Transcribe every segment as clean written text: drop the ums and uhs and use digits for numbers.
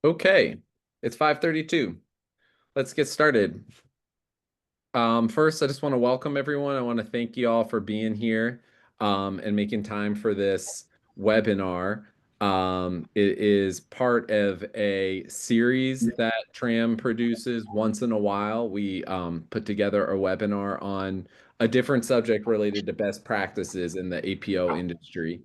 Okay, it's 5:32. Let's get started. First, I just want to welcome everyone. I want to thank you all for being here and making time for this webinar. It is part of a series that TRAM produces once in a while. We put together a webinar on a different subject related to best practices in the APO industry.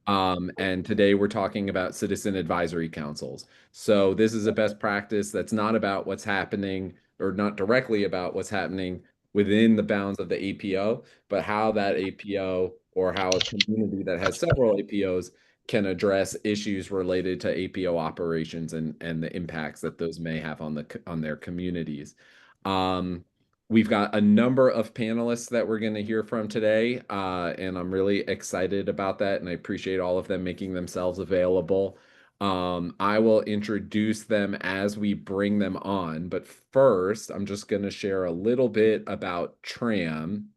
And today we're talking about citizen advisory councils. So this is a best practice that's not about what's happening or not directly about what's happening within the bounds of the APO, but how that APO or how a community that has several APOs can address issues related to APO operations and the impacts that those may have on their communities. Um, We've got a number of panelists that we're going to hear from today, and I'm really excited about that, and I appreciate all of them making themselves available. I will introduce them as we bring them on, but first, I'm just going to share a little bit about TRAM,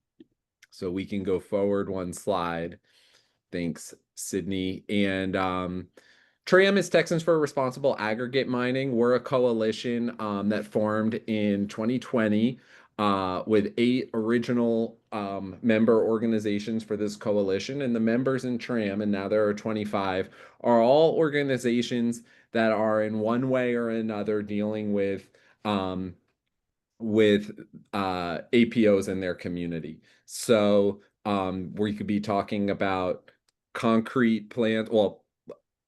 so we can go forward one slide. Thanks, Sydney. And TRAM is Texans for Responsible Aggregate Mining. We're a coalition that formed in 2020 with 8 original member organizations for this coalition. And the members in TRAM, and now there are 25, are all organizations that are in one way or another dealing um, with APOs in their community. So we could be talking about concrete plant, well,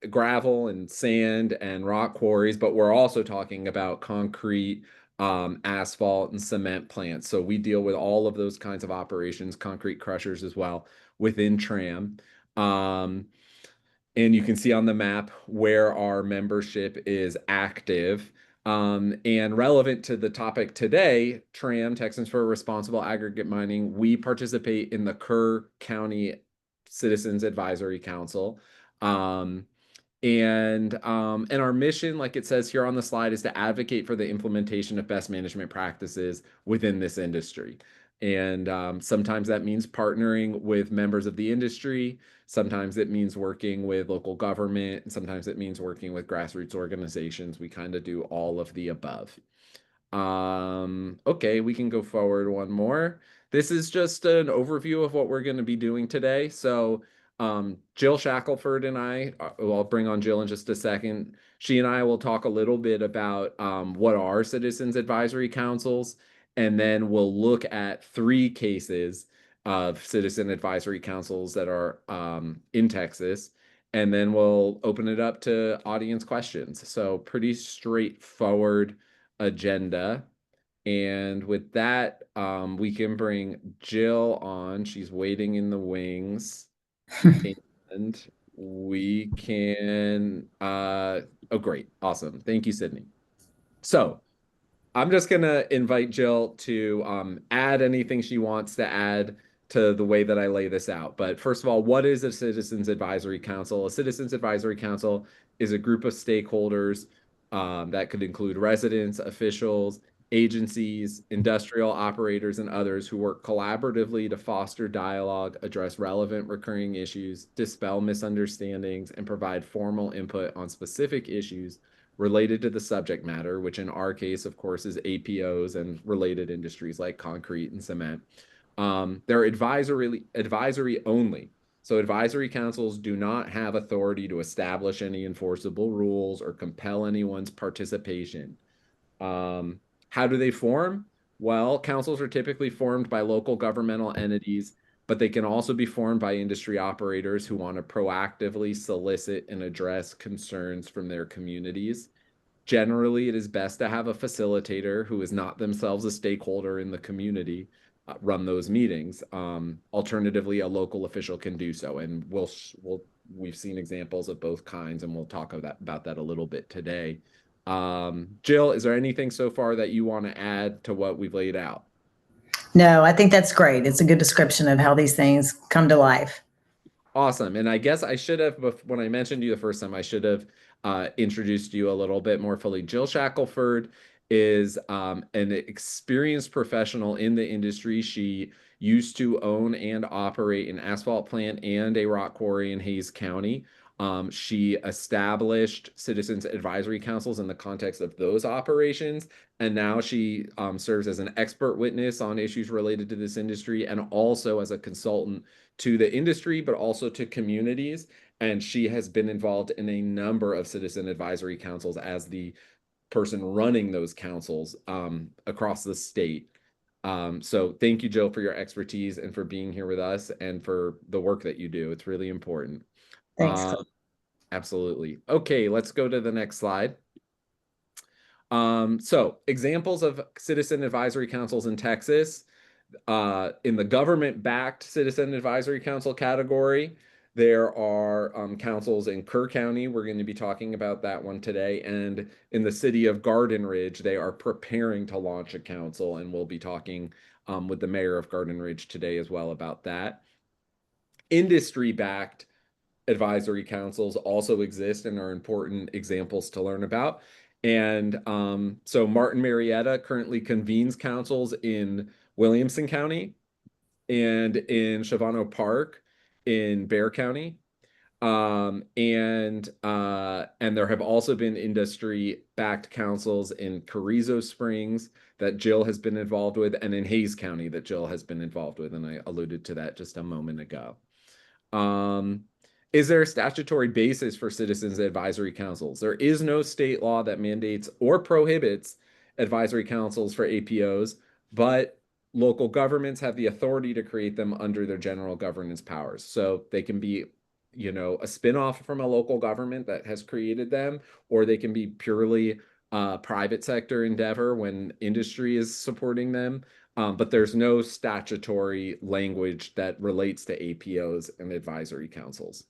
gravel and sand and rock quarries, but we're also talking about concrete, asphalt and cement plants. So we deal with all of those kinds of operations, concrete crushers as well within TRAM. And you can see on the map where our membership is active. And relevant to the topic today, TRAM, Texans for Responsible Aggregate Mining, we participate in the Kerr County Citizens Advisory Council. And our mission, like it says here on the slide, is to advocate for the implementation of best management practices within this industry. And sometimes that means partnering with members of the industry. Sometimes it means working with local government. And sometimes it means working with grassroots organizations. We kind of do all of the above. Okay, we can go forward one more. This is just an overview of what we're going to be doing today. So Jill Shackelford and I'll bring on Jill in just a second. She and I will talk a little bit about what are citizens advisory councils, and then we'll look at 3 cases of citizen advisory councils that are in Texas, and then we'll open it up to audience questions. So pretty straightforward agenda. And with that, we can bring Jill on. She's waiting in the wings. And we can, oh, great. Awesome. Thank you, Sydney. So I'm just gonna invite Jill to add anything she wants to add to the way that I lay this out. But first of all, what is a Citizens Advisory Council? A Citizens Advisory Council is a group of stakeholders that could include residents, officials, agencies, industrial operators, and others who work collaboratively to foster dialogue, address relevant recurring issues, dispel misunderstandings, and provide formal input on specific issues related to the subject matter, which in our case, of course, is APOs and related industries like concrete and cement. They're advisory only. So advisory councils do not have authority to establish any enforceable rules or compel anyone's participation. How do they form? Well, councils are typically formed by local governmental entities, but they can also be formed by industry operators who want to proactively solicit and address concerns from their communities. Generally, it is best to have a facilitator who is not themselves a stakeholder in the community run those meetings. Alternatively, a local official can do so, and we've seen examples of both kinds, and we'll talk about that a little bit today. Jill, is there anything so far that you want to add to what we've laid out? No, I think that's great. It's a good description of how these things come to life. Awesome. And I guess I should have, when I mentioned you the first time, I should have introduced you a little bit more fully. Jill Shackelford is an experienced professional in the industry. She used to own and operate an asphalt plant and a rock quarry in Hayes County. She established citizens advisory councils in the context of those operations, and now she serves as an expert witness on issues related to this industry and also as a consultant to the industry, but also to communities. And she has been involved in a number of citizen advisory councils as the person running those councils across the state. So thank you, Jill, for your expertise and for being here with us and for the work that you do. It's really important. Thanks. Absolutely. Okay, let's go to the next slide. So examples of citizen advisory councils in Texas. In the government-backed citizen advisory council category, there are councils in Kerr County. We're going to be talking about that one today. And in the city of Garden Ridge, they are preparing to launch a council, and we'll be talking with the mayor of Garden Ridge today as well about that. Industry-backed advisory councils also exist and are important examples to learn about. And so Martin Marietta currently convenes councils in Williamson County and in Shavano Park in Bear County. And there have also been industry-backed councils in Carrizo Springs that Jill has been involved with, and in Hayes County that Jill has been involved with, and I alluded to that just a moment ago. Is there a statutory basis for citizens advisory councils? There is no state law that mandates or prohibits advisory councils for APOs, but local governments have the authority to create them under their general governance powers. So they can be, you know, a spinoff from a local government that has created them, or they can be purely private sector endeavor when industry is supporting them. But there's no statutory language that relates to APOs and advisory councils.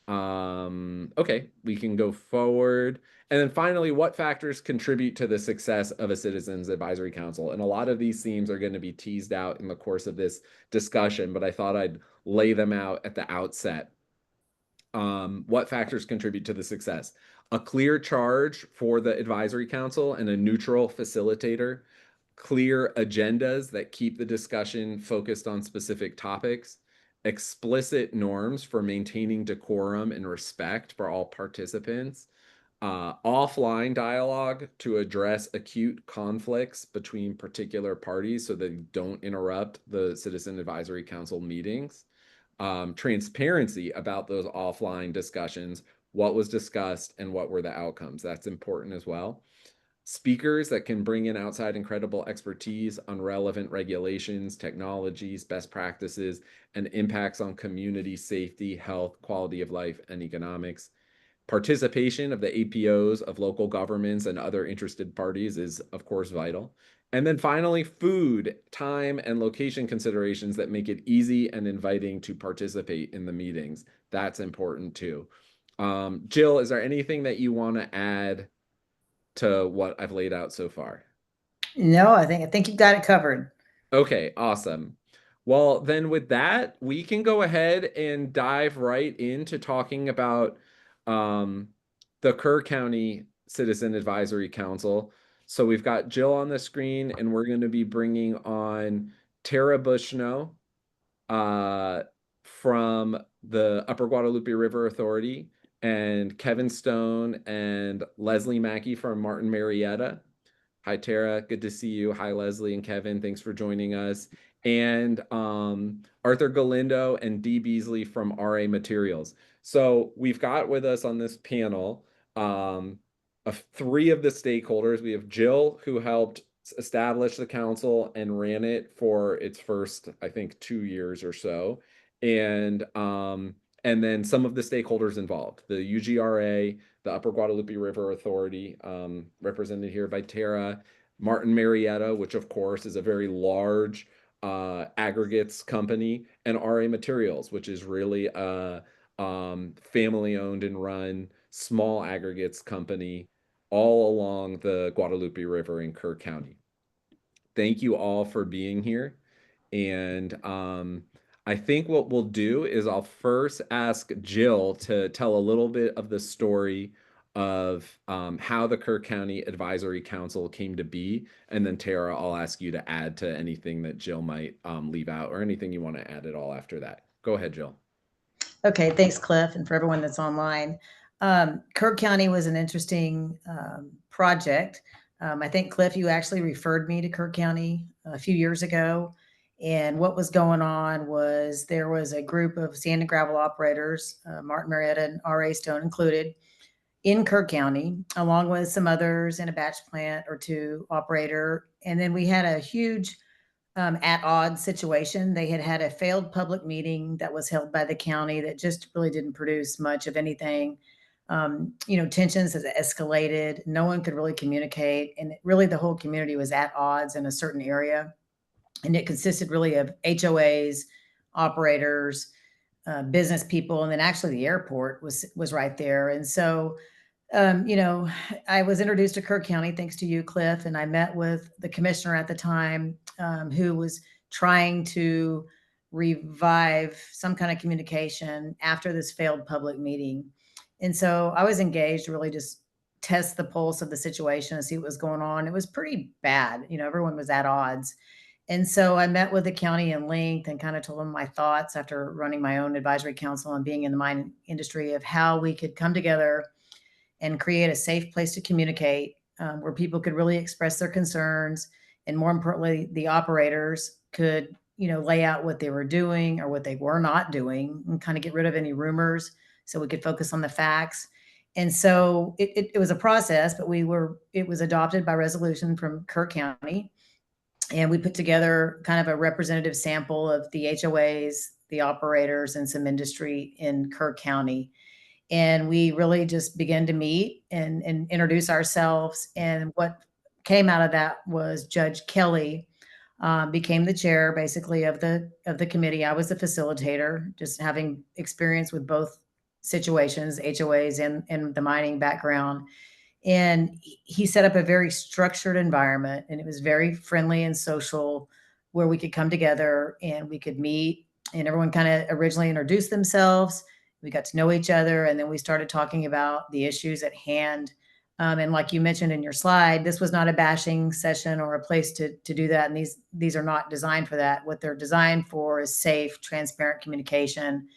Okay, we can go forward. And then finally, what factors contribute to the success of a citizens advisory council? And a lot of these themes are going to be teased out in the course of this discussion, but I thought I'd lay them out at the outset. What factors contribute to the success? A clear charge for the advisory council and a neutral facilitator, clear agendas that keep the discussion focused on specific topics, explicit norms for maintaining decorum and respect for all participants, offline dialogue to address acute conflicts between particular parties so they don't interrupt the Citizen Advisory Council meetings, transparency about those offline discussions, what was discussed and what were the outcomes. That's important as well. Speakers that can bring in outside incredible expertise on relevant regulations, technologies, best practices, and impacts on community safety, health, quality of life, and economics. Participation of the APOs of local governments and other interested parties is, of course, vital. And then finally, food, time, and location considerations that make it easy and inviting to participate in the meetings. That's important too. Jill, is there anything that you want to add to what I've laid out so far? No, I think you've got it covered. Okay, awesome. Well, then with that, we can go ahead and dive right into talking about the Kerr County Citizen Advisory Council. So we've got Jill on the screen, and we're going to be bringing on Tara Bushnoe from the Upper Guadalupe River Authority, and Kevin Stone and Leslie Mackay from Martin Marietta. Hi, Tara. Good to see you. Hi, Leslie and Kevin. Thanks for joining us. And Arthur Galindo and Dee Beasley from RA Materials. So we've got with us on this panel three of the stakeholders. We have Jill, who helped establish the council and ran it for its first, I think, 2 years or so. And then some of the stakeholders involved, the UGRA, the Upper Guadalupe River Authority, represented here by Tara, Martin Marietta, which of course is a very large aggregates company, and RA Materials, which is really a family owned and run small aggregates company all along the Guadalupe River in Kerr County. Thank you all for being here. And I think what we'll do is I'll first ask Jill to tell a little bit of the story of how the Kerr County Advisory Council came to be. And then Tara, I'll ask you to add to anything that Jill might leave out or anything you want to add at all after that. Go ahead, Jill. Okay, thanks, Cliff, and for everyone that's online. Kirk County was an interesting project. I think, Cliff, you actually referred me to Kirk County a few years ago. And what was going on was there was a group of sand and gravel operators, Martin Marietta and R.A. Stone included, in Kirk County, along with some others in a batch plant or two operator. And then we had a huge at odds situation. They had a failed public meeting that was held by the county that just really didn't produce much of anything. Tensions has escalated. No one could really communicate. And really, the whole community was at odds in a certain area. And it consisted really of HOAs, operators, business people, and then actually the airport was right there. And so I was introduced to Kirk County thanks to you, Cliff, and I met with the commissioner at the time, who was trying to revive some kind of communication after this failed public meeting. And so I was engaged to really just test the pulse of the situation and see what was going on. It was pretty bad. Everyone was at odds. And so I met with the county in length and kind of told them my thoughts after running my own advisory council and being in the mine industry of how we could come together and create a safe place to communicate, where people could really express their concerns. And more importantly, the operators could, lay out what they were doing or what they were not doing and kind of get rid of any rumors so we could focus on the facts. And so it was a process, but it was adopted by resolution from Kirk County. And we put together kind of a representative sample of the HOAs, the operators, and some industry in Kirk County. And we really just began to meet and introduce ourselves. And what came out of that was Judge Kelly became the chair, basically, of the committee. I was the facilitator, just having experience with both situations, HOAs and the mining background. And he set up a very structured environment, and it was very friendly and social, where we could come together and we could meet. And everyone kind of originally introduced themselves. We got to know each other, and then we started talking about the issues at hand. And like you mentioned in your slide, this was not a bashing session or a place to do that. And these are not designed for that. What they're designed for is safe, transparent communication,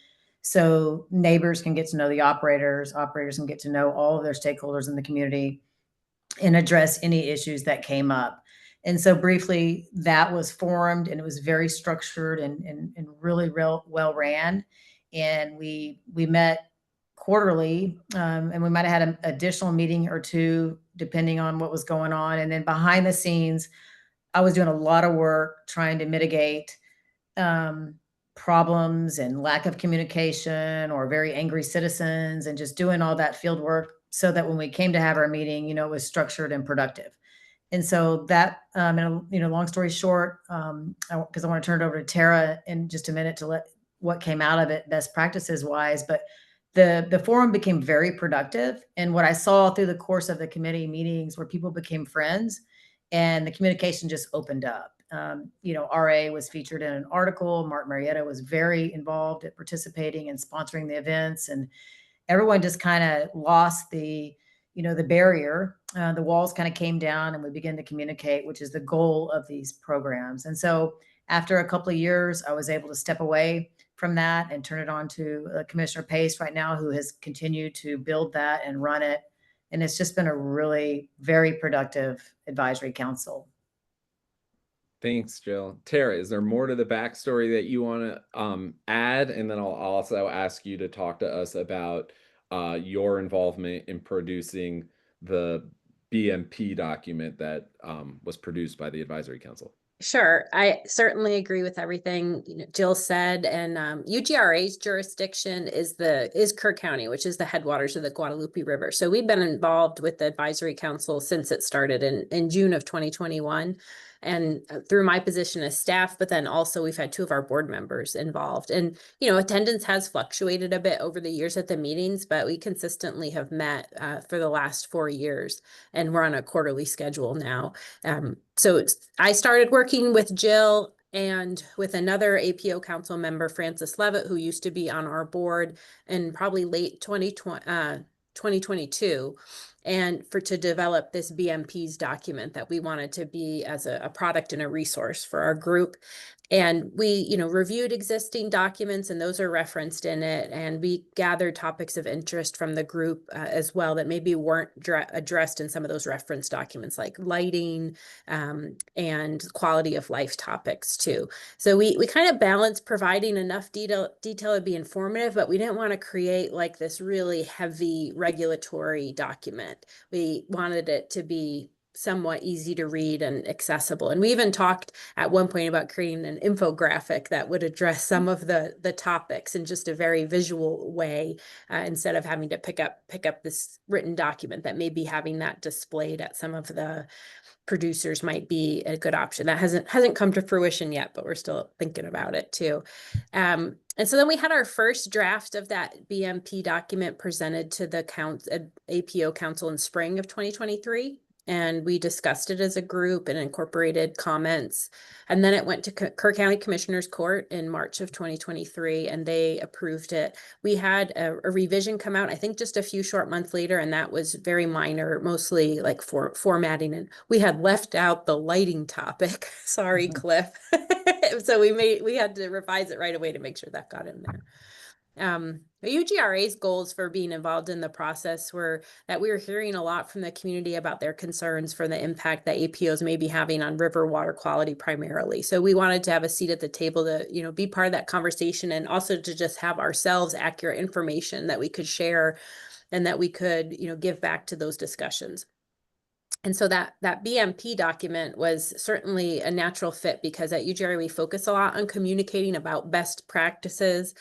so neighbors can get to know the operators can get to know all of their stakeholders in the community and address any issues that came up. And so briefly, that was formed, and it was very structured and really well ran. And we met quarterly, and we might have had an additional meeting or two depending on what was going on. And then behind the scenes, I was doing a lot of work trying to mitigate problems and lack of communication or very angry citizens, and just doing all that field work so that when we came to have our meeting, it was structured and productive. And so that, long story short, because I want to turn it over to Tara in just a minute to let what came out of it best practices wise, but the forum became very productive. And what I saw through the course of the committee meetings where people became friends and the communication just opened up. RA was featured in an article. Martin Marietta was very involved at participating and sponsoring the events, and everyone just kind of lost the barrier. The walls kind of came down, and we began to communicate, which is the goal of these programs. And so after a couple of years, I was able to step away from that and turn it on to Commissioner Pace right now, who has continued to build that and run it. And it's just been a really very productive advisory council. Thanks, Jill. Tara, is there more to the backstory that you want to add? And then I'll also ask you to talk to us about your involvement in producing the BMP document that was produced by the Advisory Council. Sure. I certainly agree with everything Jill said, and UGRA's jurisdiction is Kirk County, which is the headwaters of the Guadalupe River. So we've been involved with the Advisory Council since it started in June of 2021. And through my position as staff, but then also we've had two of our board members involved. And, attendance has fluctuated a bit over the years at the meetings, but we consistently have met for the last 4 years, and we're on a quarterly schedule now. So I started working with Jill and with another APO council member, Francis Levitt, who used to be on our board in probably late 2022. and to develop this BMPs document that we wanted to be as a product and a resource for our group. And we, reviewed existing documents, and those are referenced in it. And we gathered topics of interest from the group as well that maybe weren't addressed in some of those reference documents, like lighting and quality of life topics too. So we kind of balanced providing enough detail to be informative, but we didn't want to create like this really heavy regulatory document. We wanted it to be somewhat easy to read and accessible. And we even talked at one point about creating an infographic that would address some of the topics in just a very visual way, instead of having to pick up this written document. That maybe having that displayed at some of the producers might be a good option. That hasn't come to fruition yet, but we're still thinking about it too. And so then we had our first draft of that BMP document presented to the APO Council in spring of 2023. And we discussed it as a group and incorporated comments. And then it went to Kerr County Commissioners Court in March of 2023, and they approved it. We had a revision come out, I think just a few short months later, and that was very minor, mostly like for formatting. And we had left out the lighting topic. Sorry, Cliff. So we had to revise it right away to make sure that got in there. UGRA's goals for being involved in the process were that we were hearing a lot from the community about their concerns for the impact that APOs may be having on river water quality primarily. So we wanted to have a seat at the table to, be part of that conversation, and also to just have ourselves accurate information that we could share and that we could, give back to those discussions. And so that BMP document was certainly a natural fit, because at UGRA we focus a lot on communicating about best practices.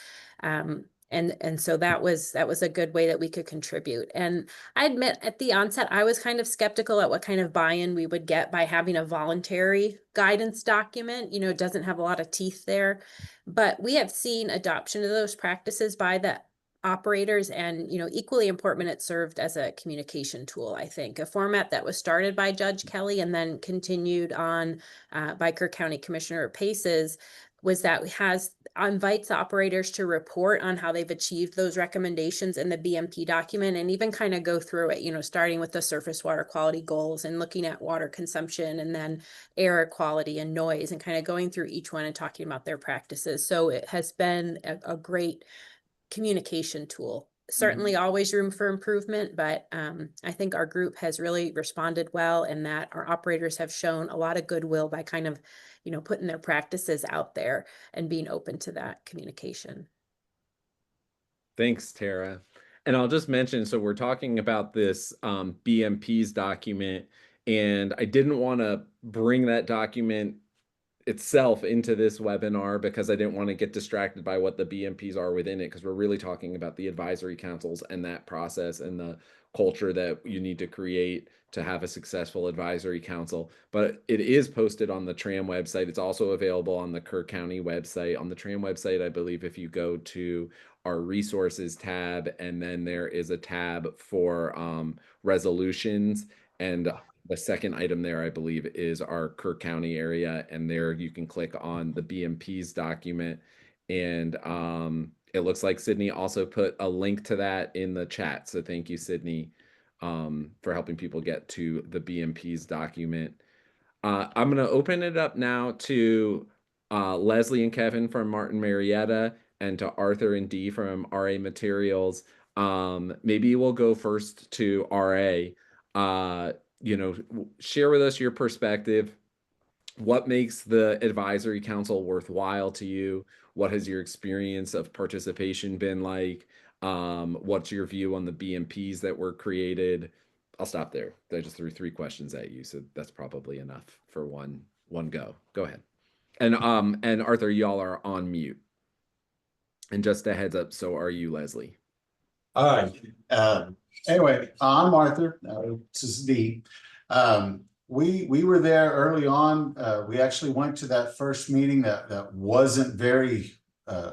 And so that was a good way that we could contribute. And I admit at the onset, I was kind of skeptical at what kind of buy-in we would get by having a voluntary guidance document. It doesn't have a lot of teeth there, but we have seen adoption of those practices by the operators, and equally important, it served as a communication tool. I think a format that was started by Judge Kelly and then continued on by Kerr County Commissioner Paces was that invites operators to report on how they've achieved those recommendations in the BMP document, and even kind of go through it, starting with the surface water quality goals and looking at water consumption, and then air quality and noise, and kind of going through each one and talking about their practices. So it has been a great communication tool. Certainly always room for improvement, but I think our group has really responded well, and that our operators have shown a lot of goodwill by kind of, putting their practices out there and being open to that communication. Thanks, Tara. And I'll just mention, so we're talking about this BMPs document, and I didn't want to bring that document itself into this webinar because I didn't want to get distracted by what the BMPs are within it, because we're really talking about the advisory councils and that process and the culture that you need to create to have a successful advisory council. But it is posted on the TRAM website. It's also available on the Kerr County website. On the TRAM website, I believe if you go to our resources tab, and then there is a tab for resolutions, and the second item there, I believe, is our Kerr County area, and there you can click on the BMPs document. And it looks like Sydney also put a link to that in the chat. So thank you, Sydney, for helping people get to the BMPs document. I'm going to open it up now to Leslie and Kevin from Martin Marietta, and to Arthur and Dee from RA Materials. Maybe we'll go first to RA. Share with us your perspective. What makes the advisory council worthwhile to you? What has your experience of participation been like? What's your view on the BMPs that were created? I'll stop there. I just threw 3 questions at you, so that's probably enough for one go. Go ahead. And Arthur, y'all are on mute. And just a heads up, so are you, Leslie. All right. Anyway, I'm Arthur. This is Dee. We were there early on. We actually went to that first meeting that wasn't very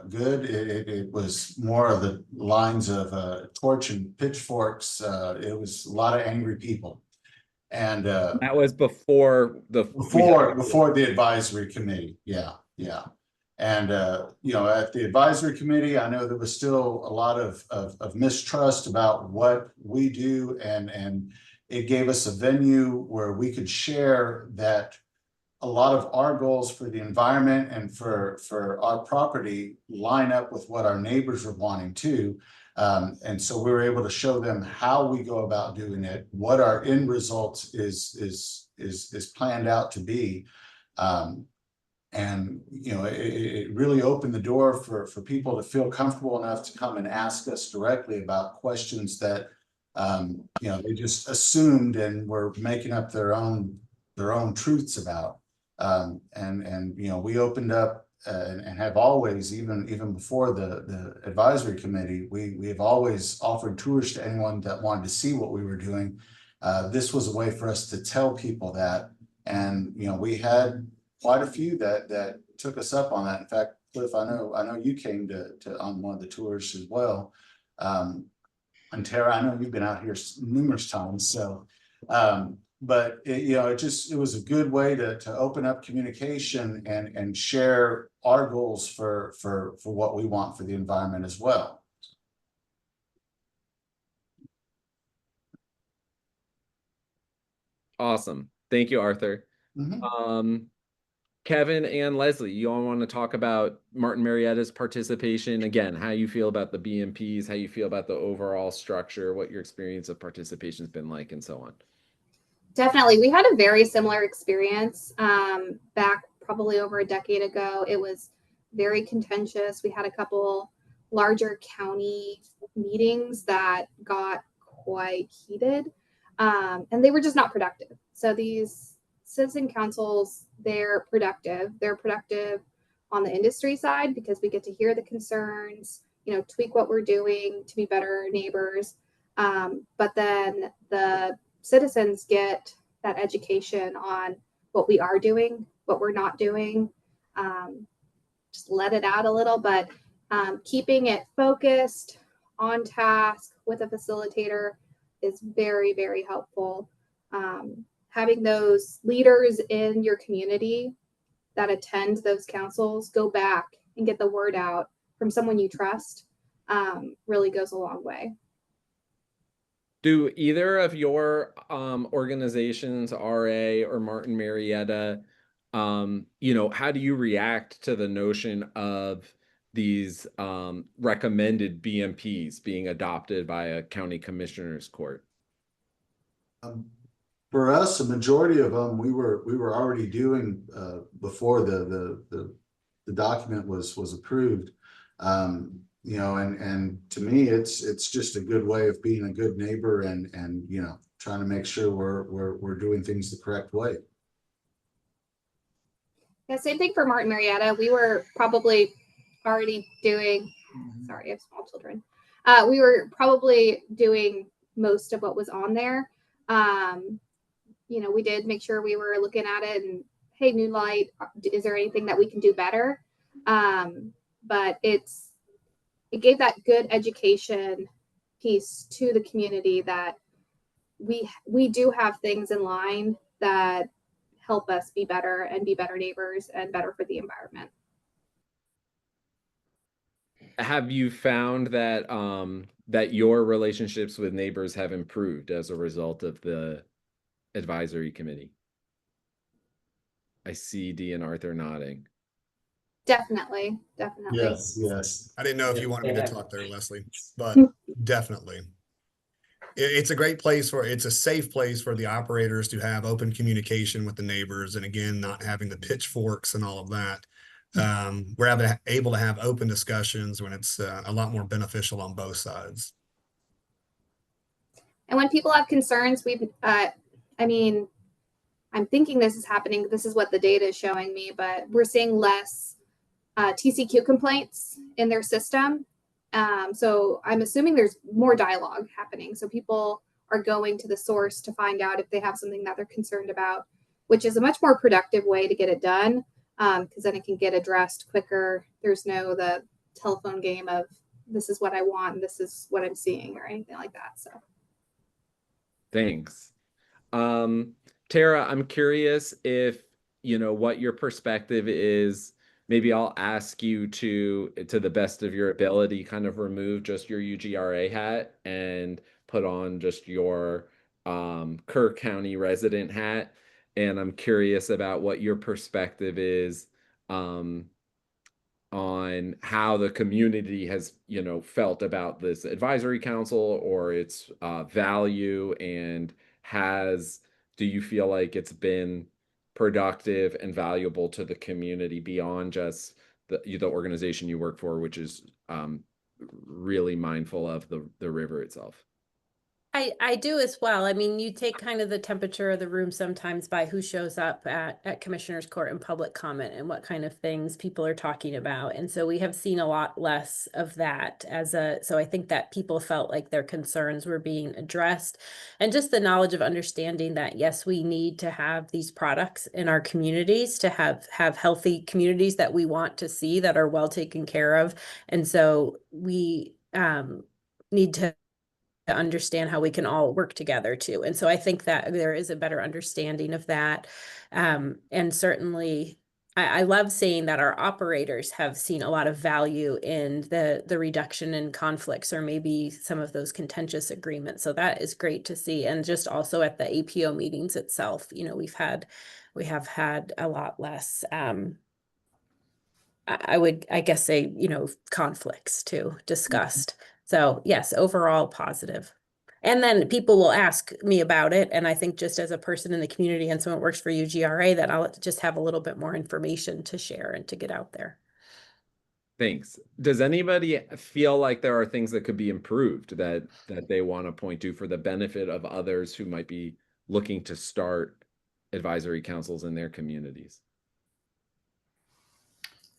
good. It was more of the lines of torch and pitchforks. It was a lot of angry people. And that was before the advisory committee. Yeah. And, you know, at the advisory committee, I know there was still a lot of mistrust about what we do, and it gave us a venue where we could share that a lot of our goals for the environment and for our property line up with what our neighbors are wanting too. And so we were able to show them how we go about doing it, what our end results is planned out to be. And you know, it really opened the door for people to feel comfortable enough to come and ask us directly about questions that you know, they just assumed and were making up their own truths about. And you know, we opened up and have always, even before the advisory committee, we have always offered tours to anyone that wanted to see what we were doing. This was a way for us to tell people that, and you know, we had quite a few that took us up on that. In fact, Cliff, I know you came to on one of the tours as well. And Tara, I know you've been out here numerous times. So, but you know, it was a good way to open up communication and share our goals for what we want for the environment as well. Awesome. Thank you, Arthur. Kevin and Leslie, you all want to talk about Martin Marietta's participation? Again, how you feel about the BMPs, how you feel about the overall structure, what your experience of participation has been like, and so on. Definitely. We had a very similar experience back probably over a decade ago. It was very contentious. We had a couple larger county meetings that got quite heated, and they were just not productive. So these citizen councils, they're productive. They're productive on the industry side because we get to hear the concerns, you know, tweak what we're doing to be better neighbors. But then the citizens get that education on what we are doing, what we're not doing, just let it out a little, but keeping it focused on task with a facilitator is very, very helpful. Having those leaders in your community that attend those councils, go back and get the word out from someone you trust, really goes a long way. Do either of your organizations, RA or Martin Marietta, you know, how do you react to the notion of these recommended BMPs being adopted by a county commissioner's court? For us, a majority of them we were already doing before the document was approved. You know, and to me, it's just a good way of being a good neighbor and you know, trying to make sure we're doing things the correct way. Yeah, same thing for Martin Marietta. We were probably already doing. Sorry, I have small children. We were probably doing most of what was on there. You know, we did make sure we were looking at it and, hey, new light, is there anything that we can do better? But it gave that good education piece to the community that we do have things in line that help us be better and be better neighbors and better for the environment. Have you found that that your relationships with neighbors have improved as a result of the advisory committee? I see Dee and Arthur nodding. Definitely. Yes. I didn't know if you wanted me to talk there, Leslie, but definitely. It's a great place it's a safe place for the operators to have open communication with the neighbors. And again, not having the pitchforks and all of that. We're able to have open discussions when it's a lot more beneficial on both sides. And when people have concerns, I mean, I'm thinking this is happening. This is what the data is showing me, but we're seeing less TCQ complaints in their system. So I'm assuming there's more dialogue happening. So people are going to the source to find out if they have something that they're concerned about, which is a much more productive way to get it done, because then it can get addressed quicker. There's no the telephone game of this is what I want, and this is what I'm seeing, or anything like that. So thanks. Tara, I'm curious if, you know, what your perspective is maybe I'll ask you to the best of your ability, kind of remove just your UGRA hat and put on just your Kerr County resident hat. And I'm curious about what your perspective is on how the community has, felt about this advisory council or its value, and do you feel like it's been productive and valuable to the community beyond just the organization you work for, which is really mindful of the river itself? I do as well. I mean, you take kind of the temperature of the room sometimes by who shows up at Commissioner's Court and public comment and what kind of things people are talking about. And so we have seen a lot less of that so I think that people felt like their concerns were being addressed, and just the knowledge of understanding that, yes, we need to have these products in our communities to have healthy communities that we want to see that are well taken care of. And so we need to understand how we can all work together too. And so I think that there is a better understanding of that. And certainly I love seeing that our operators have seen a lot of value in the reduction in conflicts or maybe some of those contentious agreements. So that is great to see. And just also at the APO meetings itself, we have had a lot less, I guess say, conflicts too discussed. So yes, overall positive. And then people will ask me about it. And I think just as a person in the community and someone who works for UGRA, that I'll just have a little bit more information to share and to get out there. Thanks. Does anybody feel like there are things that could be improved that they want to point to for the benefit of others who might be looking to start advisory councils in their communities?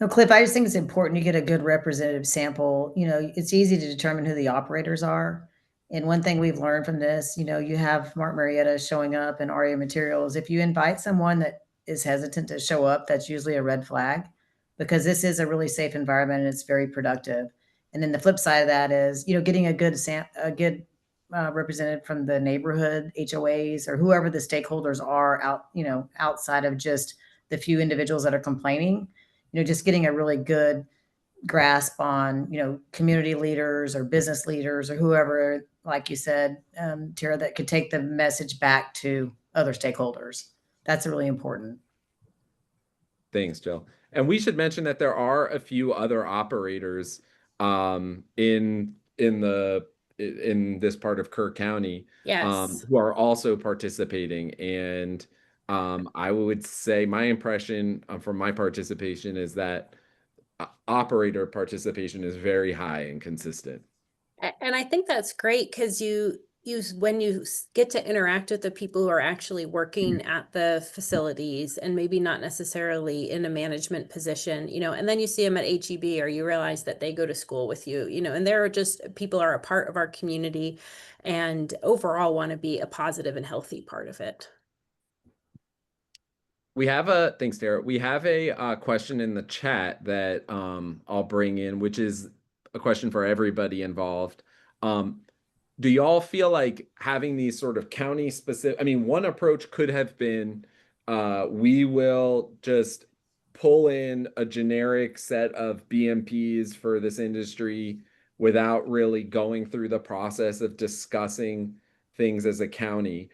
No, Cliff, I just think it's important you get a good representative sample. It's easy to determine who the operators are. And one thing we've learned from this, you have Mark Marietta showing up and ARIA Materials. If you invite someone that is hesitant to show up, that's usually a red flag, because this is a really safe environment and it's very productive. And then the flip side of that is, getting a good representative from the neighborhood HOAs or whoever the stakeholders are outside of just the few individuals that are complaining. Just getting a really good grasp on, community leaders or business leaders or whoever, like you said, Tara, that could take the message back to other stakeholders. That's really important. Thanks, Jill. And we should mention that there are a few other operators in this part of Kerr County, yes, who are also participating. And I would say my impression from my participation is that operator participation is very high and consistent. And I think that's great because when you get to interact with the people who are actually working at the facilities and maybe not necessarily in a management position, and then you see them at HEB or you realize that they go to school with you, and they're just people are a part of our community and overall want to be a positive and healthy part of it. Thanks, Tara. We have a question in the chat that I'll bring in, which is a question for everybody involved. Do y'all feel like having these sort of county specific, one approach could have been, we will just pull in a generic set of BMPs for this industry without really going through the process of discussing things as a county.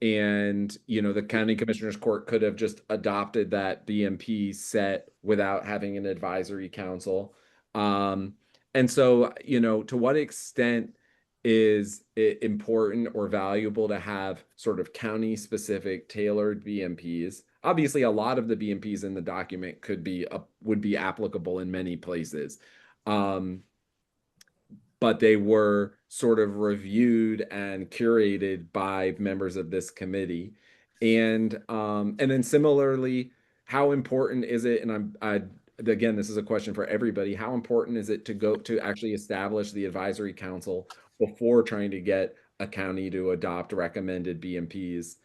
And the county commissioners court could have just adopted that BMP set without having an advisory council. And so, to what extent is it important or valuable to have sort of county specific tailored BMPs? Obviously, a lot of the BMPs in the document would be applicable in many places. But they were sort of reviewed and curated by members of this committee. And then similarly, how important is it, and again, this is a question for everybody, how important is it to actually establish the advisory council before trying to get a county to adopt recommended BMPs,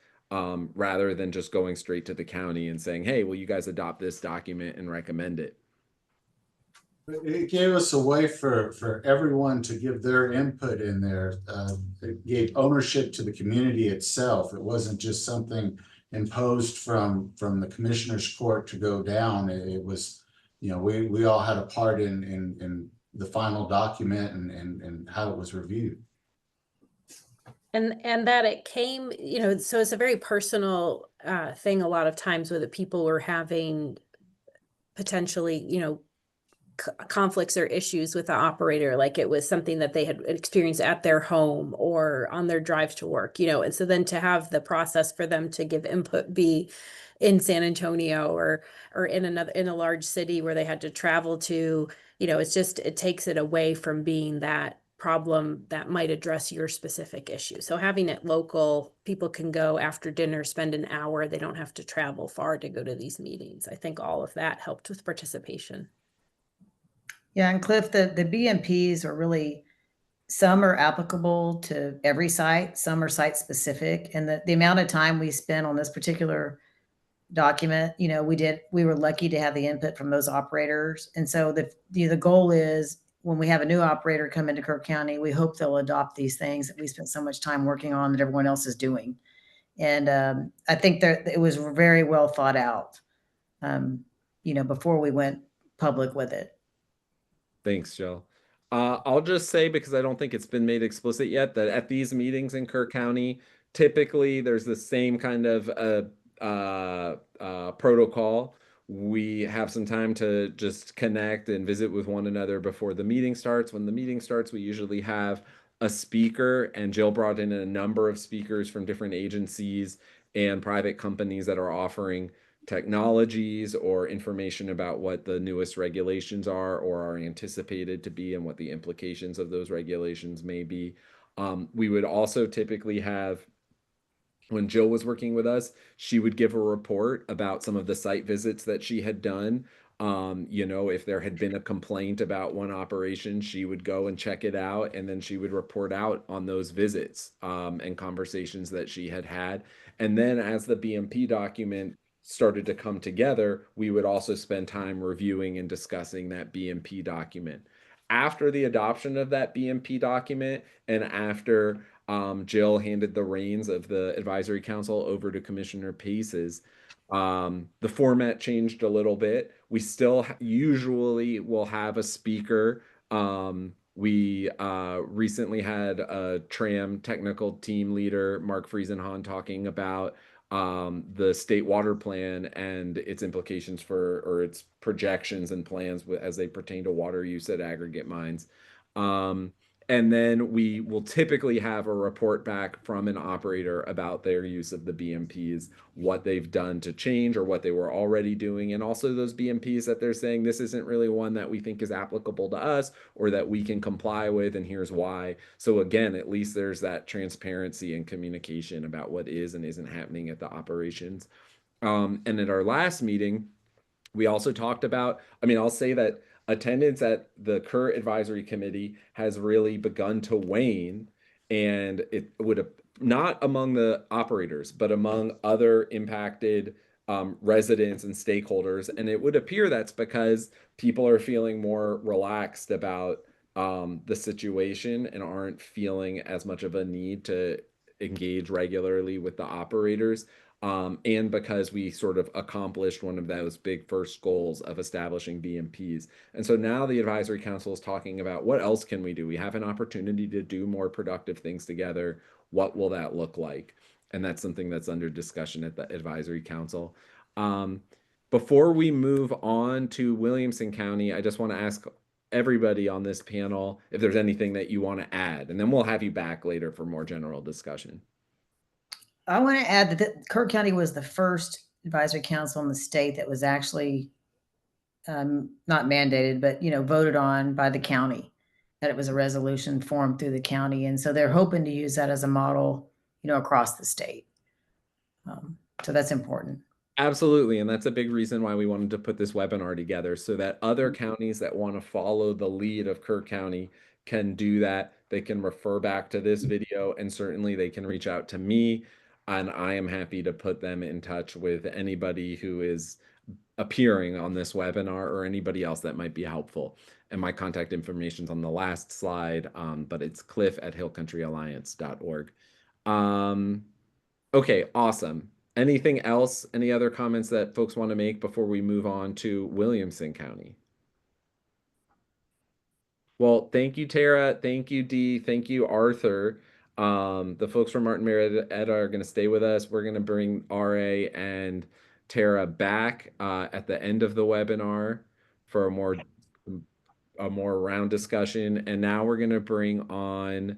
rather than just going straight to the county and saying, hey, will you guys adopt this document and recommend it? It gave us a way for everyone to give their input in there. It gave ownership to the community itself. It wasn't just something imposed from the commissioner's court to go down. It was, we all had a part in the final document and how it was reviewed. And that it came, so it's a very personal thing a lot of times where the people were having potentially, conflicts or issues with the operator, like it was something that they had experienced at their home or on their drive to work, and so then to have the process for them to give input be in San Antonio or in a large city where they had to travel to, it takes it away from being that problem that might address your specific issue. So having it local, people can go after dinner, spend an hour, they don't have to travel far to go to these meetings. I think all of that helped with participation. Yeah, and Cliff, the BMPs are really, some are applicable to every site, some are site specific. And the amount of time we spent on this particular document, we were lucky to have the input from those operators. And so the goal is when we have a new operator come into Kirk County, we hope they'll adopt these things that we spent so much time working on that everyone else is doing. And I think that it was very well thought out, before we went public with it. Thanks, Jill. I'll just say, because I don't think it's been made explicit yet, that at these meetings in Kirk County, typically there's the same kind of protocol. We have some time to just connect and visit with one another before the meeting starts. When the meeting starts, we usually have a speaker, and Jill brought in a number of speakers from different agencies and private companies that are offering technologies or information about what the newest regulations are or are anticipated to be and what the implications of those regulations may be. We would also typically have, when Jill was working with us, she would give a report about some of the site visits that she had done. If there had been a complaint about one operation, she would go and check it out, and then she would report out on those visits and conversations that she had had. And then as the BMP document started to come together, we would also spend time reviewing and discussing that BMP document. After the adoption of that BMP document, and after Jill handed the reins of the advisory council over to Commissioner Paces, the format changed a little bit. We still usually will have a speaker. We recently had a TRAM technical team leader, Mark Friesenhahn, talking about the state water plan and its implications or its projections and plans as they pertain to water use at aggregate mines. And then we will typically have a report back from an operator about their use of the BMPs, what they've done to change or what they were already doing, and also those BMPs that they're saying this isn't really one that we think is applicable to us or that we can comply with, and here's why. So again, at least there's that transparency and communication about what is and isn't happening at the operations. And at our last meeting, we also talked about, I'll say that attendance at the current advisory committee has really begun to wane, and it would have, not among the operators, but among other impacted residents and stakeholders. And it would appear that's because people are feeling more relaxed about the situation and aren't feeling as much of a need to engage regularly with the operators. And because we sort of accomplished one of those big first goals of establishing BMPs. And so now the advisory council is talking about what else can we do? We have an opportunity to do more productive things together. What will that look like? And that's something that's under discussion at the advisory council. Before we move on to Williamson County, I just want to ask everybody on this panel if there's anything that you want to add, and then we'll have you back later for more general discussion. I want to add that Kirk County was the first advisory council in the state that was actually not mandated, but, voted on by the county, that it was a resolution formed through the county. And so they're hoping to use that as a model, across the state. So that's important. Absolutely. And that's a big reason why we wanted to put this webinar together, so that other counties that want to follow the lead of Kirk County can do that. They can refer back to this video, and certainly they can reach out to me. And I am happy to put them in touch with anybody who is appearing on this webinar or anybody else that might be helpful. And my contact information is on the last slide, but it's cliff@hillcountryalliance.org. Okay, awesome. Anything else? Any other comments that folks want to make before we move on to Williamson County? Well, thank you, Tara. Thank you, Dee. Thank you, Arthur. The folks from Martin Marietta are going to stay with us. We're going to bring RA and Tara back at the end of the webinar for a more round discussion. And now we're going to bring on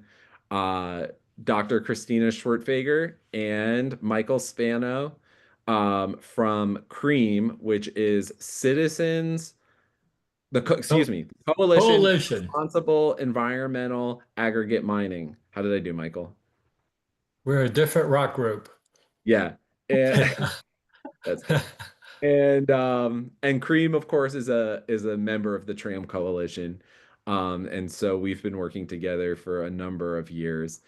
Dr. Christina Schwerdtfeger and Michael Spano from CREAM, which is Citizens, Coalition Responsible Environmental Aggregate Mining. How did I do, Michael? We're a different rock group. Yeah. That's and CREAM, of course, is a member of the TRAM coalition. And so we've been working together for a number of years.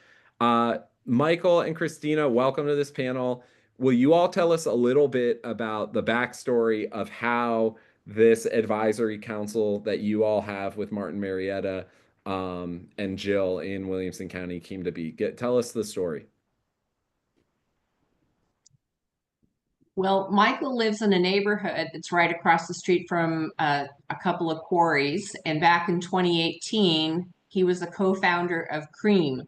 Michael and Christina, welcome to this panel. Will you all tell us a little bit about the backstory of how this advisory council that you all have with Martin Marietta and Jill in Williamson County came to be? Tell us the story. Well, Michael lives in a neighborhood that's right across the street from a couple of quarries. And back in 2018, he was a co-founder of CREAM.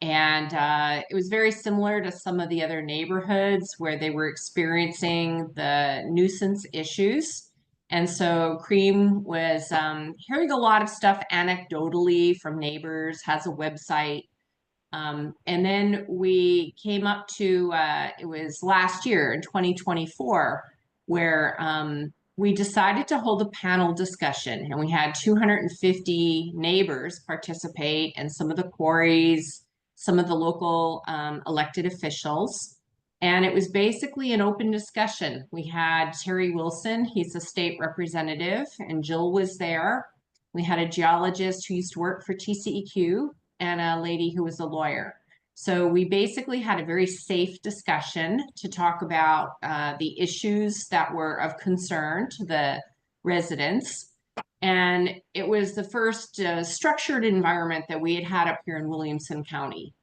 And it was very similar to some of the other neighborhoods where they were experiencing the nuisance issues. And so CREAM was hearing a lot of stuff anecdotally from neighbors, has a website. And then we came up to, it was last year in 2024, where we decided to hold a panel discussion, and we had 250 neighbors participate, and some of the quarries, some of the local elected officials. And it was basically an open discussion. We had Terry Wilson, he's a state representative, and Jill was there. We had a geologist who used to work for TCEQ, and a lady who was a lawyer. So we basically had a very safe discussion to talk about the issues that were of concern to the residents. And it was the first structured environment that we had had up here in Williamson County.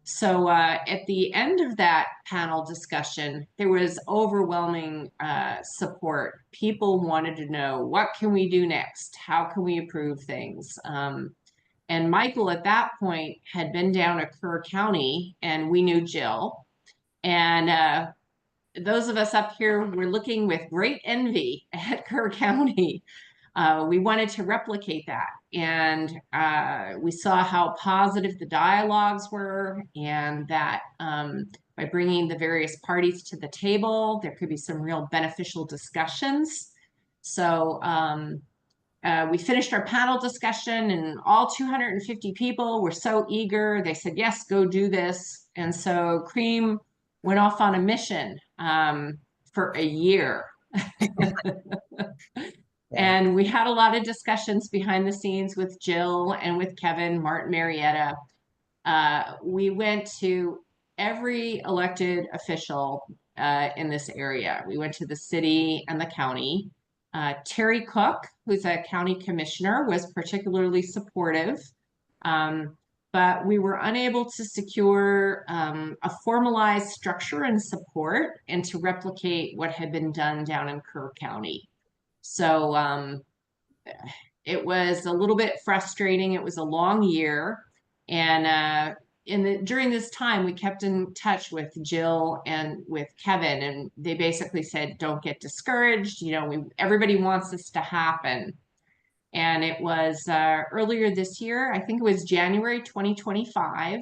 So at the end of that panel discussion, there was overwhelming support. People wanted to know, what can we do next? How can we improve things? And Michael at that point had been down at Kerr County, and we knew Jill. And those of us up here were looking with great envy at Kerr County. We wanted to replicate that. And we saw how positive the dialogues were, and that by bringing the various parties to the table, there could be some real beneficial discussions. So we finished our panel discussion, and all 250 people were so eager. They said, yes, go do this. And so CREAM went off on a mission for a year. And we had a lot of discussions behind the scenes with Jill and with Kevin, Martin Marietta. We went to every elected official in this area. We went to the city and the county. Terry Cook, who's a county commissioner, was particularly supportive, but we were unable to secure a formalized structure and support and to replicate what had been done down in Kerr County. So it was a little bit frustrating. It was a long year, and during this time, we kept in touch with Jill and with Kevin, and they basically said, don't get discouraged. You know, everybody wants this to happen. And it was earlier this year, I think it was January 2025.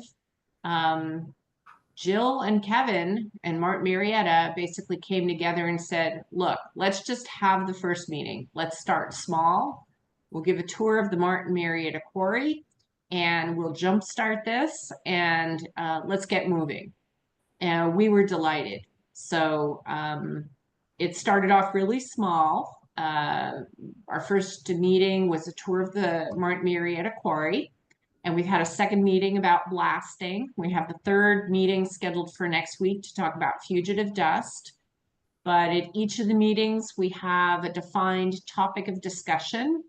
Jill and Kevin and Martin Marietta basically came together and said, look, let's just have the first meeting. Let's start small. We'll give a tour of the Martin Marietta quarry, and we'll jumpstart this, and let's get moving. And we were delighted. So it started off really small. Our first meeting was a tour of the Martin Marietta quarry, and we've had a second meeting about blasting. We have the third meeting scheduled for next week to talk about fugitive dust. But at each of the meetings, we have a defined topic of discussion.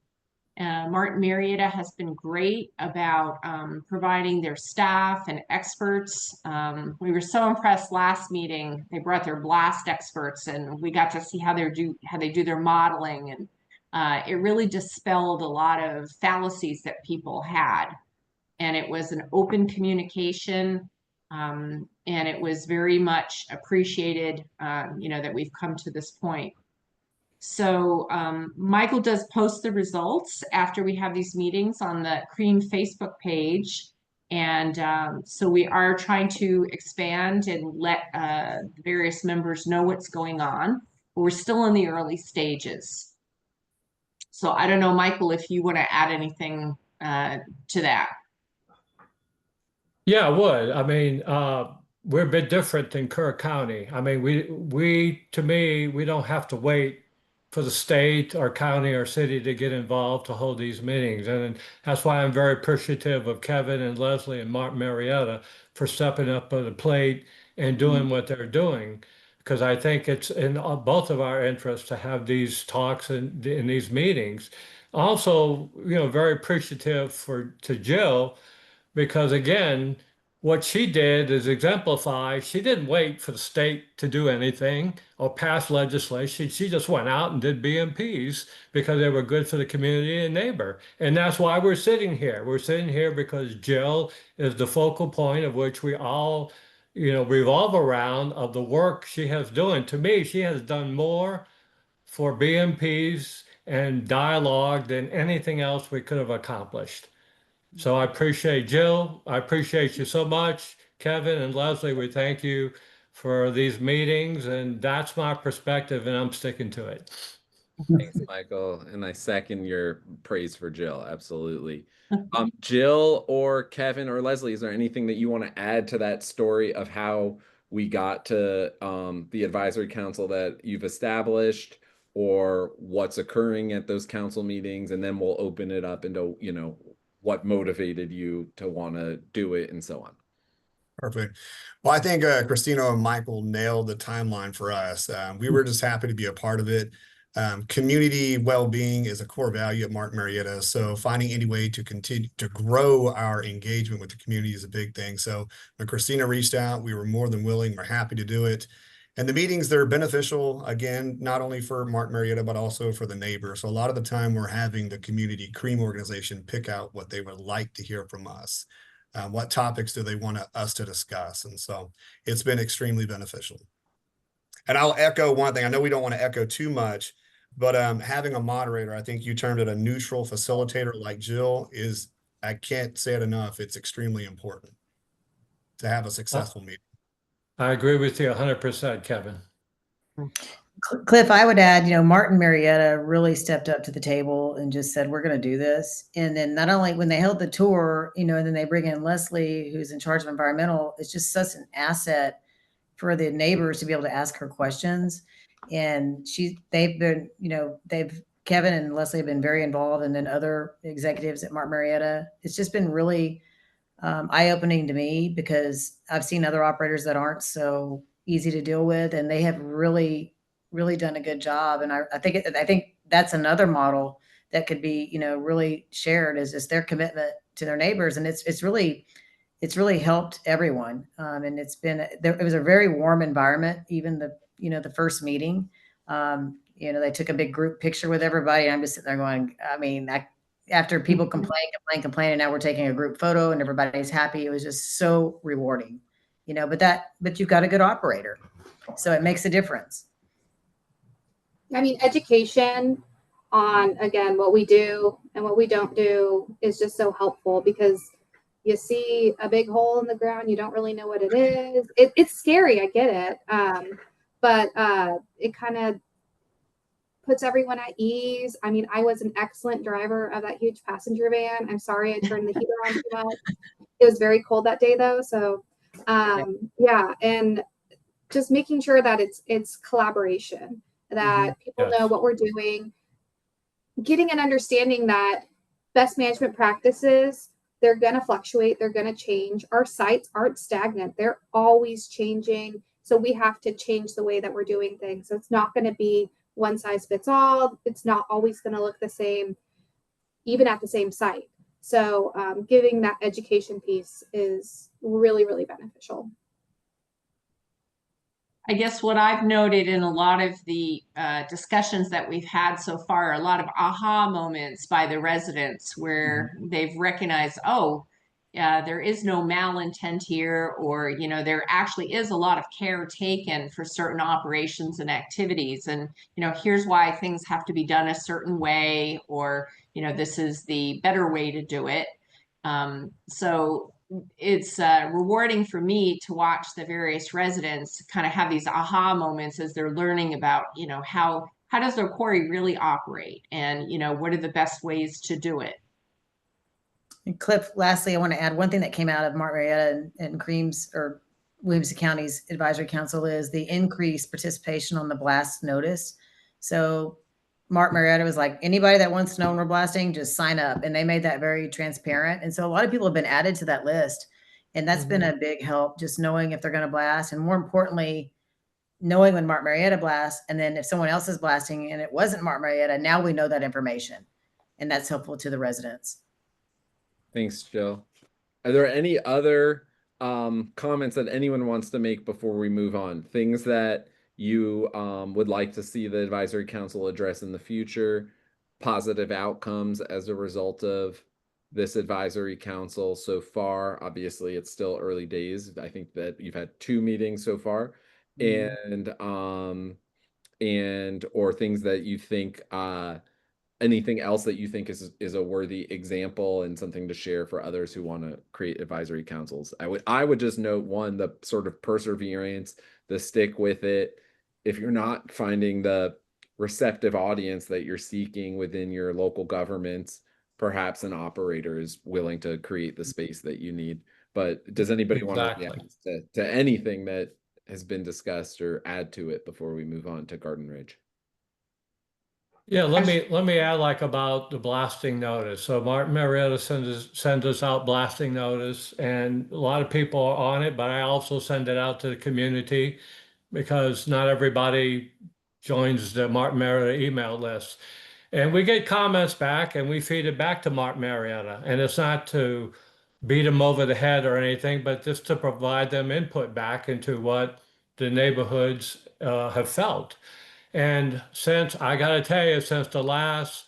Martin Marietta has been great about providing their staff and experts. We were so impressed last meeting. They brought their blast experts, and we got to see how they do their modeling, and it really dispelled a lot of fallacies that people had. And it was an open communication, and it was very much appreciated, that we've come to this point. So Michael does post the results after we have these meetings on the CREAM Facebook page. And so we are trying to expand and let the various members know what's going on. But we're still in the early stages. So I don't know, Michael, if you want to add anything to that. Yeah, I would. I mean, we're a bit different than Kerr County. I mean, to me, we don't have to wait for the state or county or city to get involved to hold these meetings. And that's why I'm very appreciative of Kevin and Leslie and Martin Marietta for stepping up to the plate and doing what they're doing. Because I think it's in both of our interests to have these talks and in these meetings. Also, very appreciative to Jill, because again, what she did is exemplify. She didn't wait for the state to do anything or pass legislation. She just went out and did BMPs because they were good for the community and neighbor. And that's why we're sitting here. We're sitting here because Jill is the focal point of which we all, revolve around of the work she has doing. To me, she has done more for BMPs and dialogue than anything else we could have accomplished. So I appreciate Jill. I appreciate you so much. Kevin and Leslie, we thank you for these meetings, and that's my perspective, and I'm sticking to it. Thanks, Michael. And I second your praise for Jill. Absolutely. Jill or Kevin or Leslie, is there anything that you want to add to that story of how we got to the advisory council that you've established, or what's occurring at those council meetings? And then we'll open it up into, what motivated you to want to do it and so on. Perfect. Well, I think Christina and Michael nailed the timeline for us. We were just happy to be a part of it. Community well-being is a core value at Martin Marietta. So finding any way to continue to grow our engagement with the community is a big thing. So when Christina reached out, we were more than willing. We're happy to do it. And the meetings, they're beneficial, again, not only for Martin Marietta, but also for the neighbor. So a lot of the time we're having the community CREAM organization pick out what they would like to hear from us. What topics do they want us to discuss? And so it's been extremely beneficial. And I'll echo one thing. I know we don't want to echo too much, but having a moderator, I think you termed it a neutral facilitator like Jill, I can't say it enough, it's extremely important to have a successful meeting. I agree with you 100%, Kevin. Cliff, I would add, Martin Marietta really stepped up to the table and just said, we're going to do this. And then not only when they held the tour, and then they bring in Leslie, who's in charge of environmental, it's just such an asset for the neighbors to be able to ask her questions. And they've been, Kevin and Leslie have been very involved, and then other executives at Martin Marietta. It's just been really eye-opening to me, because I've seen other operators that aren't so easy to deal with, and they have really done a good job. And I think that's another model that could be, really shared, is just their commitment to their neighbors. And it's really helped everyone. And it was a very warm environment, even the first meeting. They took a big group picture with everybody. And I'm just sitting there going, after people complain, and now we're taking a group photo and everybody's happy. It was just so rewarding, but you've got a good operator, so it makes a difference. Education on, again, what we do and what we don't do is just so helpful, because you see a big hole in the ground, you don't really know what it is. It's scary, I get it, but it kind of puts everyone at ease. I was an excellent driver of that huge passenger van. I'm sorry I turned the heater on too much. It was very cold that day though. So yeah, and just making sure that it's collaboration, that people know what we're doing, getting an understanding that best management practices, they're going to fluctuate, they're going to change. Our sites aren't stagnant, they're always changing. So we have to change the way that we're doing things. So it's not going to be one size fits all. It's not always going to look the same. even at the same site. So giving that education piece is really, really beneficial. I guess what I've noted in a lot of the discussions that we've had so far, a lot of aha moments by the residents where they've recognized, oh, there is no malintent here, or, you know, there actually is a lot of care taken for certain operations and activities. And, you know, here's why things have to be done a certain way, or, you know, this is the better way to do it. So it's rewarding for me to watch the various residents kind of have these aha moments as they're learning about, you know, how does their quarry really operate, and, you know, what are the best ways to do it. And Cliff, lastly, I want to add one thing that came out of Marietta and Creams or Williamson County's advisory council is the increased participation on the blast notice. So Marietta was like, anybody that wants to know when we're blasting, just sign up. And they made that very transparent. And so a lot of people have been added to that list. And that's been a big help, just knowing if they're going to blast. And more importantly, knowing when Marietta blasts. And then if someone else is blasting and it wasn't Marietta, now we know that information. And that's helpful to the residents. Thanks, Jill. Are there any other comments that anyone wants to make before we move on? Things that you would like to see the advisory council address in the future, positive outcomes as a result of this advisory council so far? Obviously, it's still early days. I think that you've had 2 meetings so far, and or things that you think anything else that you think is a worthy example and something to share for others who want to create advisory councils. I would just note, one, the sort of perseverance, the stick with it. If you're not finding the receptive audience that you're seeking within your local governments, perhaps an operator is willing to create the space that you need. But does anybody want to react to anything that has been discussed or add to it before we move on to Garden Ridge? Yeah, let me add like about the blasting notice. So Marietta sends us out blasting notice, and a lot of people are on it, but I also send it out to the community because not everybody joins the Marietta email list. And we get comments back and we feed it back to Marietta. And it's not to beat them over the head or anything, but just to provide them input back into what the neighborhoods have felt. And since I got to tell you, since the last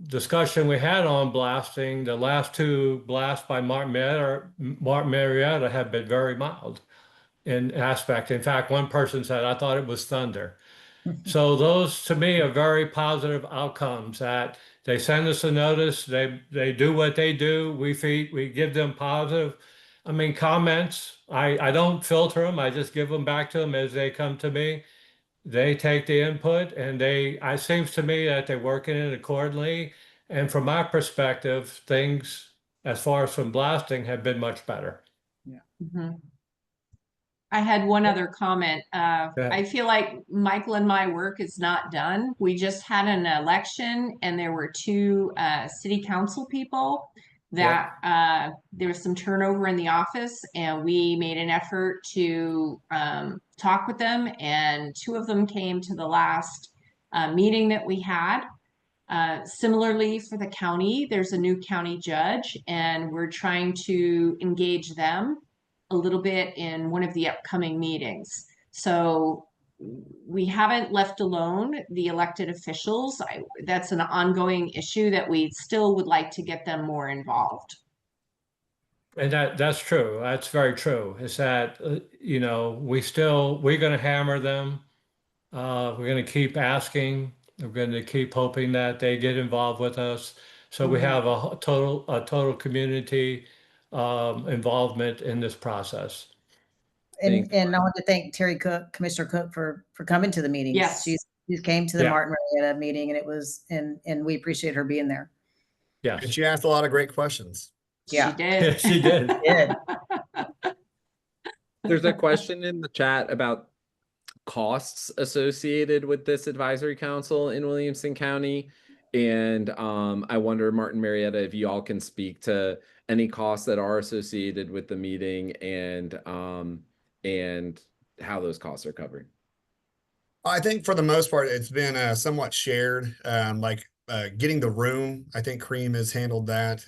discussion we had on blasting, the last 2 blasts by Marietta have been very mild in aspect. In fact, one person said, I thought it was thunder. So those to me are very positive outcomes, that they send us a notice, they do what they do, we give them positive, comments. I don't filter them, I just give them back to them as they come to me. They take the input and it seems to me that they're working it accordingly. And from my perspective, things as far as from blasting have been much better. Yeah. I had one other comment. I feel like Michael and my work is not done. We just had an election and there were 2 city council people that there was some turnover in the office, and we made an effort to talk with them, and 2 of them came to the last meeting that we had. Similarly for the county, there's a new county judge, and we're trying to engage them a little bit in one of the upcoming meetings. So we haven't left alone the elected officials. That's an ongoing issue that we still would like to get them more involved. And that's true. That's very true. Is that, we're going to hammer them. We're going to keep asking. We're going to keep hoping that they get involved with us. So we have a total community involvement in this process. And I want to thank Terry Cook, Commissioner Cook, for coming to the meetings. Yes. She came to the Martin Marietta meeting, and it was, and we appreciate her being there. Yeah. And she asked a lot of great questions. Yeah. She did. She did. There's a question in the chat about costs associated with this advisory council in Williamson County. And I wonder, Martin Marietta, if you all can speak to any costs that are associated with the meeting and how those costs are covered. I think for the most part, it's been somewhat shared. Like getting the room. I think Cream has handled that.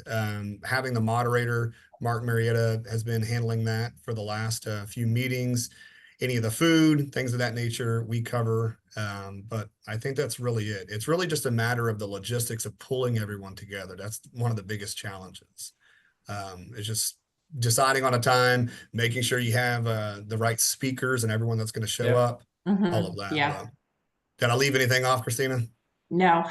Having the moderator, Mark Marietta, has been handling that for the last few meetings. Any of the food, things of that nature, we cover. But I think that's really it. It's really just a matter of the logistics of pulling everyone together. That's one of the biggest challenges. It's just deciding on a time, making sure you have the right speakers and everyone that's going to show up, all of that. Yeah. Did I leave anything off, Christina? No.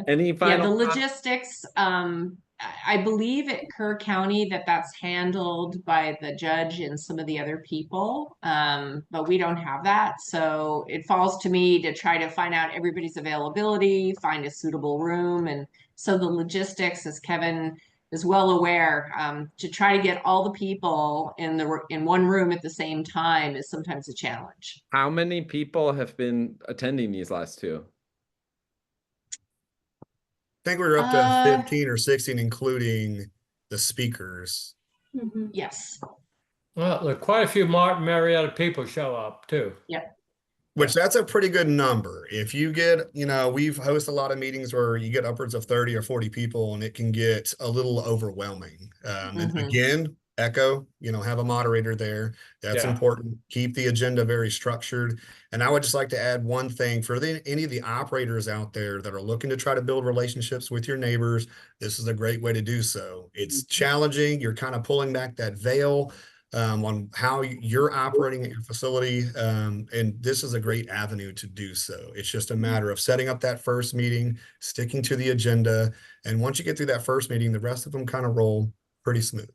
Any Yeah, the final logistics, I believe at Kerr County that's handled by the judge and some of the other people. But we don't have that. So it falls to me to try to find out everybody's availability, find a suitable room. And so the logistics, as Kevin is well aware, to try to get all the people in one room at the same time is sometimes a challenge. How many people have been attending these last two? I think we were up to 15 or 16, including the speakers. Yes. Well, there are quite a few Martin Marietta people show up too. Yep. Which that's a pretty good number. If you get, we've hosted a lot of meetings where you get upwards of 30 or 40 people and it can get a little overwhelming. And again, echo, have a moderator there. That's important. Keep the agenda very structured. And I would just like to add one thing for any of the operators out there that are looking to try to build relationships with your neighbors. This is a great way to do so. It's challenging. You're kind of pulling back that veil on how you're operating at your facility. And this is a great avenue to do so. It's just a matter of setting up that first meeting, sticking to the agenda. And once you get through that first meeting, the rest of them kind of roll pretty smooth.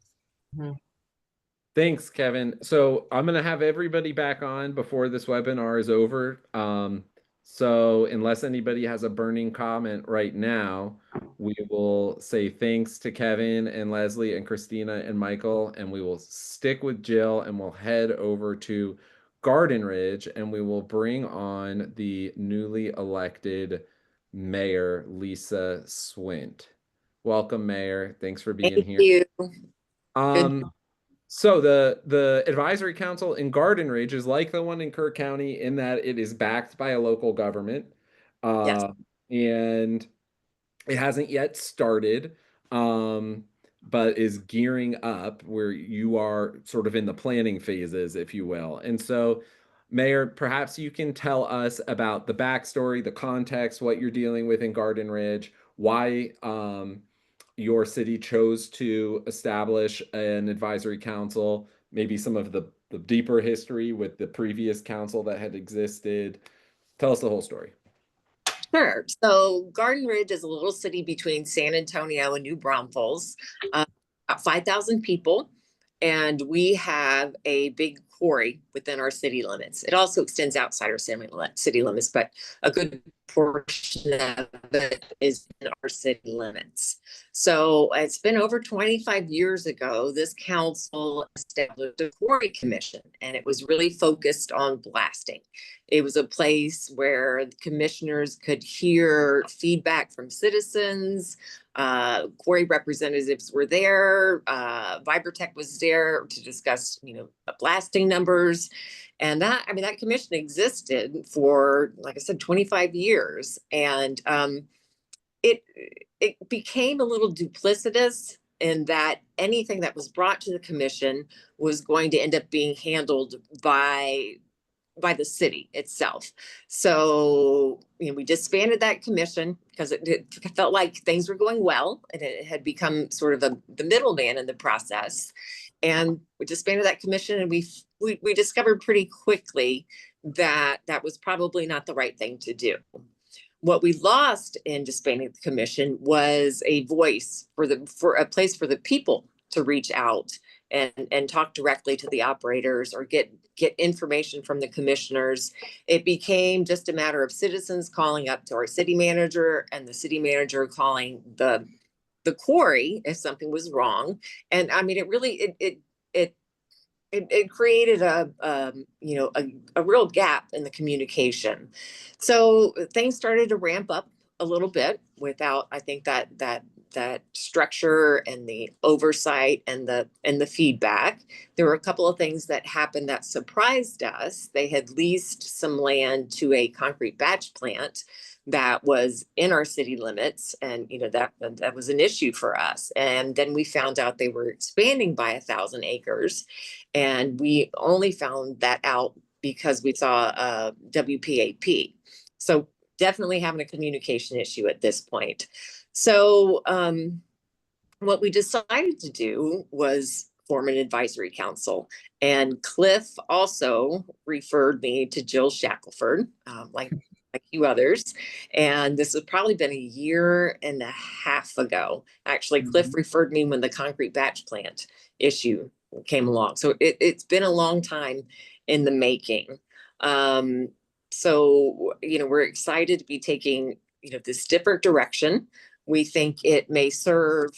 Thanks, Kevin. So I'm going to have everybody back on before this webinar is over. So unless anybody has a burning comment right now, we will say thanks to Kevin and Leslie and Christina and Michael, and we will stick with Jill and we'll head over to Garden Ridge and we will bring on the newly elected Mayor, Lisa Swint. Welcome, Mayor. Thanks for being here. Thank you. So the advisory council in Garden Ridge is like the one in Kerr County in that it is backed by a local government. Yes. And it hasn't yet started, but is gearing up where you are sort of in the planning phases, if you will. And so, Mayor, perhaps you can tell us about the backstory, the context, what you're dealing with in Garden Ridge, why your city chose to establish an advisory council, maybe some of the deeper history with the previous council that had existed. Tell us the whole story. Sure. So Garden Ridge is a little city between San Antonio and New Braunfels, about 5,000 people. And we have a big quarry within our city limits. It also extends outside our city limits, but a good portion of it is in our city limits. So it's been over 25 years ago, this council established a quarry commission, and it was really focused on blasting. It was a place where the commissioners could hear feedback from citizens. Quarry representatives were there. Vibrotech was there to discuss, blasting numbers. And that commission existed for, like I said, 25 years. And it became a little duplicitous in that anything that was brought to the commission was going to end up being handled by the city itself. So, we disbanded that commission because it felt like things were going well and it had become sort of the middleman in the process. And we disbanded that commission, and we discovered pretty quickly that that was probably not the right thing to do. What we lost in disbanding the commission was a voice for a place for the people to reach out and talk directly to the operators or get information from the commissioners. It became just a matter of citizens calling up to our city manager and the city manager calling the quarry if something was wrong. And it really it created a real gap in the communication. So things started to ramp up a little bit without, I think, that that structure and the oversight and the feedback. There were a couple of things that happened that surprised us. They had leased some land to a concrete batch plant that was in our city limits, and that was an issue for us. And then we found out they were expanding by 1,000 acres, and we only found that out because we saw WPAP. So definitely having a communication issue at this point. So what we decided to do was form an advisory council. And Cliff also referred me to Jill Shackelford, like you others. And this has probably been 1.5 years ago. Actually, Cliff referred me when the concrete batch plant issue came along. So it's been a long time in the making. So, we're excited to be taking, this different direction. We think it may serve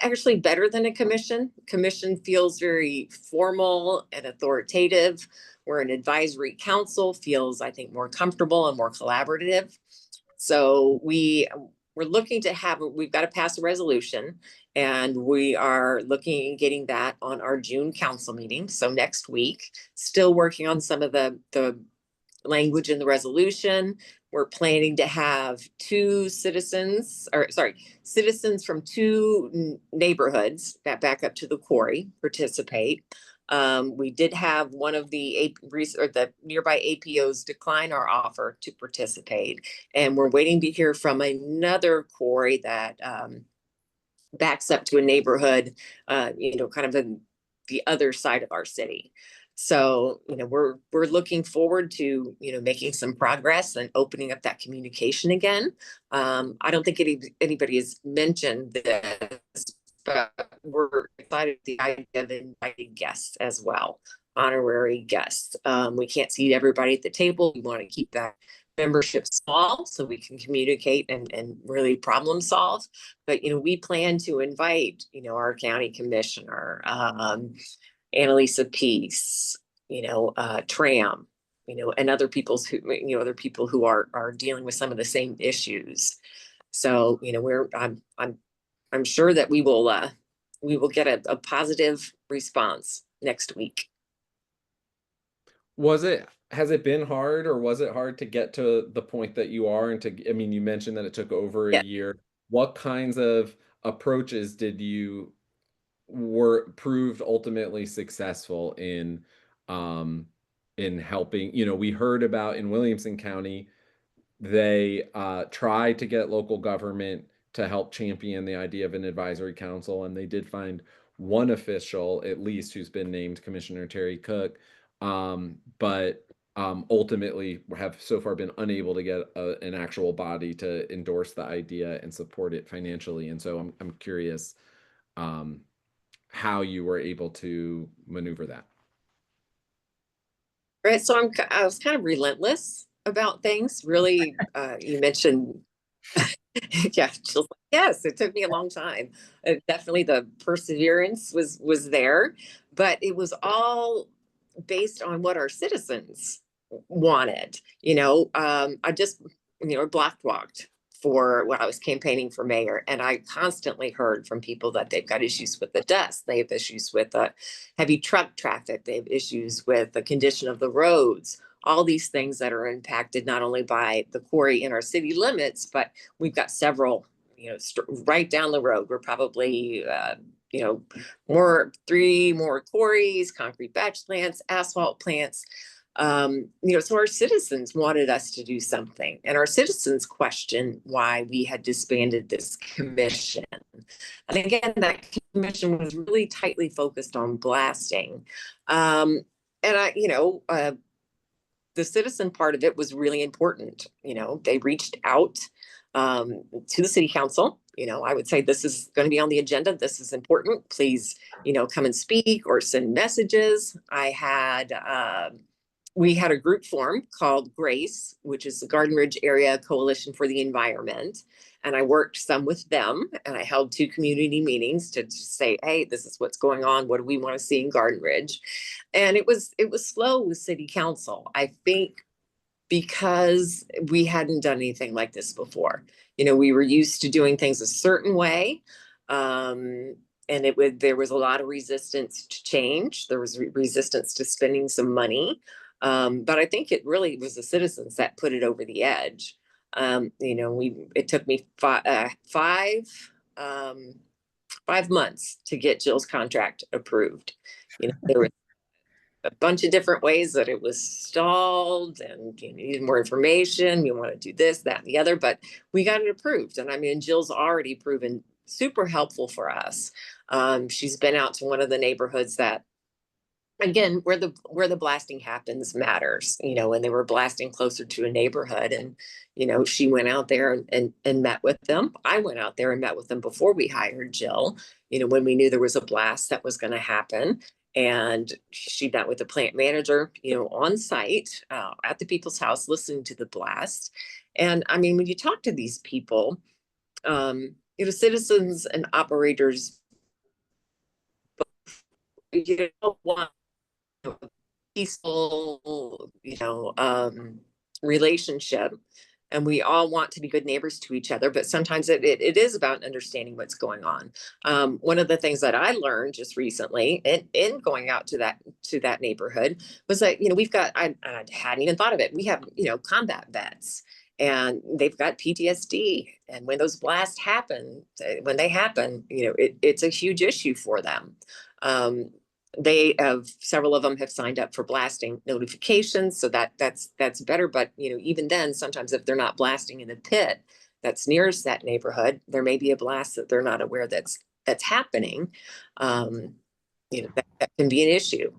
actually better than a commission. Commission feels very formal and authoritative, where an advisory council feels, I think, more comfortable and more collaborative. So we're looking to we've got to pass a resolution, and we are looking at getting that on our June council meeting. So next week, still working on some of the language in the resolution. We're planning to have citizens from 2 neighborhoods that back up to the quarry participate. We did have one of the nearby APOs decline our offer to participate, and we're waiting to hear from another quarry that backs up to a neighborhood, kind of in the other side of our city. So, we're looking forward to, making some progress and opening up that communication again. I don't think anybody has mentioned this, but we're excited at the idea of inviting guests as well, honorary guests. We can't seat everybody at the table. We want to keep that membership small so we can communicate and really problem solve. But, we plan to invite, our county commissioner, Annalisa Peace, TRAM, and other people who are dealing with some of the same issues. So, I'm sure that we will get a positive response next week. Has it been hard, or was it hard to get to the point that you are? And you mentioned that it took over a year. What kinds of approaches were proved ultimately successful in helping? We heard about in Williamson County, they tried to get local government to help champion the idea of an advisory council, and they did find one official, at least, who's been named Commissioner Terry Cook, but ultimately have so far been unable to get an actual body to endorse the idea and support it financially. And so I'm curious how you were able to maneuver that. Right. So I was kind of relentless about things. Really, you mentioned, yes, it took me a long time. Definitely the perseverance was there, but it was all based on what our citizens wanted. I just, block walked for when I was campaigning for mayor, and I constantly heard from people that they've got issues with the dust, they have issues with heavy truck traffic, they have issues with the condition of the roads, all these things that are impacted not only by the quarry in our city limits, but we've got several, right down the road. We're probably 3 more quarries, concrete batch plants, asphalt plants. So our citizens wanted us to do something, and our citizens questioned why we had disbanded this commission. And again, that commission was really tightly focused on blasting. And the citizen part of it was really important. They reached out to the city council. I would say, this is going to be on the agenda. This is important. Please, come and speak or send messages. We had a group form called GRACE, which is the Garden Ridge Area Coalition for the Environment. And I worked some with them, and I held 2 community meetings to say, hey, this is what's going on. What do we want to see in Garden Ridge? And it was slow with city council. I think because we hadn't done anything like this before. You know, we were used to doing things a certain way. And there was a lot of resistance to change. There was resistance to spending some money. But I think it really was the citizens that put it over the edge. You know, it took me 5 months to get Jill's contract approved. You know, there were a bunch of different ways that it was stalled, and you needed more information. You want to do this, that, and the other, but we got it approved. And I mean, Jill's already proven super helpful for us. She's been out to one of the neighborhoods that, again, where the blasting happens matters, you know, and they were blasting closer to a neighborhood. And, you know, she went out there and met with them. I went out there and met with them before we hired Jill, you know, when we knew there was a blast that was going to happen. And she met with the plant manager, you know, on site at the people's house, listening to the blast. And I mean, when you talk to these people, you know, citizens and operators, you don't want a peaceful, you know, relationship. And we all want to be good neighbors to each other, but sometimes it is about understanding what's going on. One of the things that I learned just recently in going out to that neighborhood was that, you know, we've got, I hadn't even thought of it. We have, you know, combat vets, and they've got PTSD. And when those blasts happen, when they happen, you know, it's a huge issue for them. Several of them have signed up for blasting notifications, so that's better. But you know, even then, sometimes if they're not blasting in the pit that's nearest that neighborhood, there may be a blast that they're not aware that's happening. You know, that can be an issue.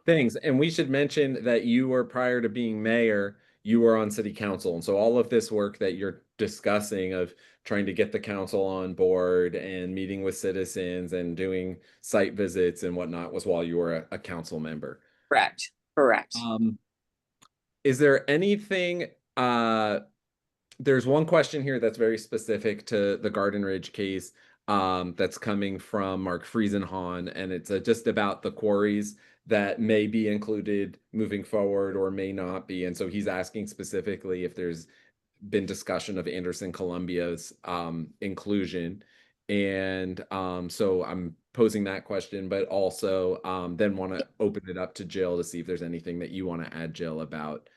Thanks. And we should mention that you were, prior to being mayor, you were on city council. And so all of this work that you're discussing of trying to get the council on board and meeting with citizens and doing site visits and whatnot was while you were a council member. Correct. Is there anything, there's one question here that's very specific to the Garden Ridge case that's coming from Mark Friesenhahn, and it's just about the quarries that may be included moving forward or may not be. And so he's asking specifically if there's been discussion of Anderson Columbia's inclusion. And so I'm posing that question, but also then want to open it up to Jill to see if there's anything that you want to add, Jill, about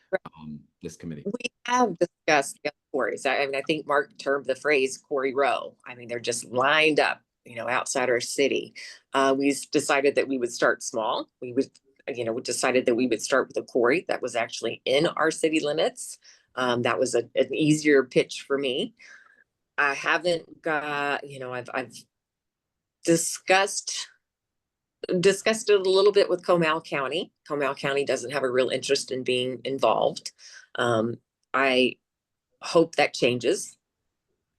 this committee. We have discussed the quarries. I mean, I think Mark termed the phrase quarry row. I mean, they're just lined up, you know, outside our city. We decided that we would start small. We decided that we would start with a quarry that was actually in our city limits. That was an easier pitch for me. I haven't got, you know, I've discussed it a little bit with Comal County. Comal County doesn't have a real interest in being involved. I hope that changes.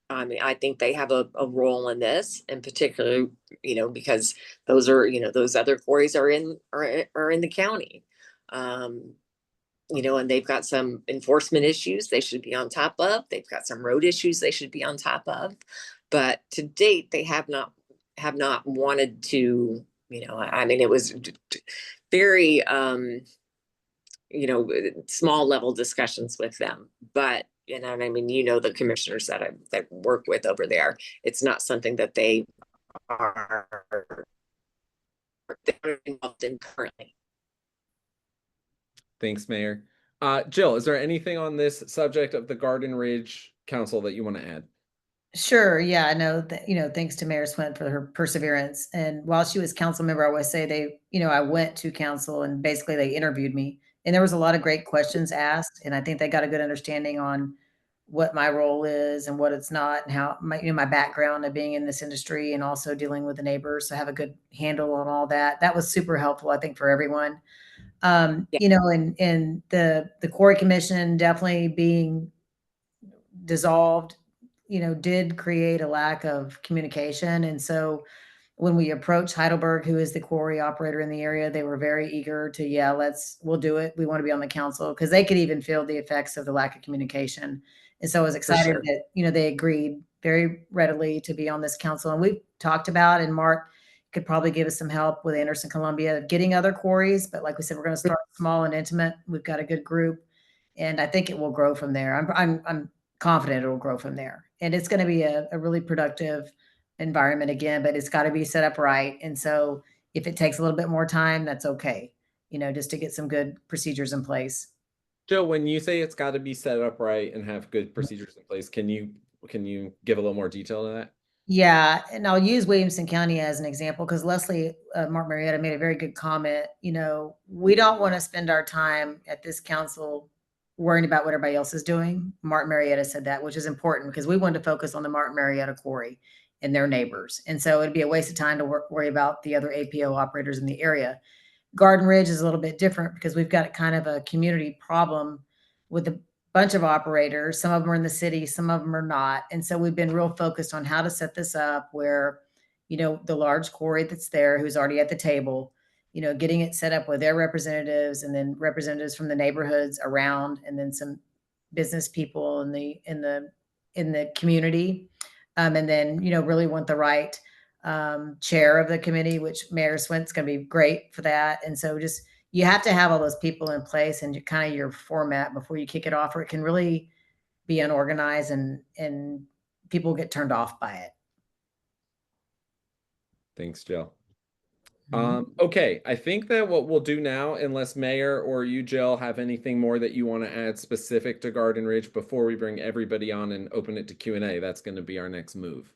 I mean, I think they have a role in this, in particular, you know, because those are, you know, those other quarries are in the county. You know, and they've got some enforcement issues they should be on top of. They've got some road issues they should be on top of. But to date, they have not wanted to, you know, I mean, it was very, you know, small level discussions with them. But, you know, I mean, you know, the commissioners that I work with over there, it's not something that they're involved in currently. Thanks, Mayor. Jill, is there anything on this subject of the Garden Ridge Council that you want to add? Sure. Yeah, I know that, you know, thanks to Mayor Swint for her perseverance. And while she was council member, I always say I went to council and basically they interviewed me, and there was a lot of great questions asked. And I think they got a good understanding on what my role is and what it's not, and how my background of being in this industry and also dealing with the neighbors. So I have a good handle on all that. That was super helpful, I think, for everyone. You know, and the quarry commission definitely being dissolved, you know, did create a lack of communication. And so when we approached Heidelberg, who is the quarry operator in the area, they were very eager to, we'll do it. We want to be on the council, because they could even feel the effects of the lack of communication. And so I was excited that, you know, they agreed very readily to be on this council. And we've talked about, and Mark could probably give us some help with Anderson, Columbia, getting other quarries. But like we said, we're going to start small and intimate. We've got a good group, and I think it will grow from there. I'm confident it will grow from there, and it's going to be a really productive environment again. But it's got to be set up right, and so if it takes a little bit more time, that's okay. Just to get some good procedures in place. Joe, when you say it's got to be set up right and have good procedures in place, can you give a little more detail to that? Yeah, and I'll use Williamson County as an example because Leslie Mark Marietta made a very good comment. We don't want to spend our time at this council worrying about what everybody else is doing. Martin Marietta said that, which is important because we wanted to focus on the Martin Marietta quarry and their neighbors. And so it'd be a waste of time to worry about the other APO operators in the area. Garden Ridge is a little bit different because we've got kind of a community problem with a bunch of operators. Some of them are in the city, some of them are not. And so we've been real focused on how to set this up where, the large quarry that's there, who's already at the table, getting it set up with their representatives and then representatives from the neighborhoods around, and then some business people in the community. And then, really want the right chair of the committee, which Mayor Swint's going to be great for that. And so you have to have all those people in place and kind of your format before you kick it off, or it can really be unorganized and people get turned off by it. Thanks, Jill. Okay, I think that what we'll do now, unless Mayor or you, Jill, have anything more that you want to add specific to Garden Ridge before we bring everybody on and open it to Q&A, that's going to be our next move.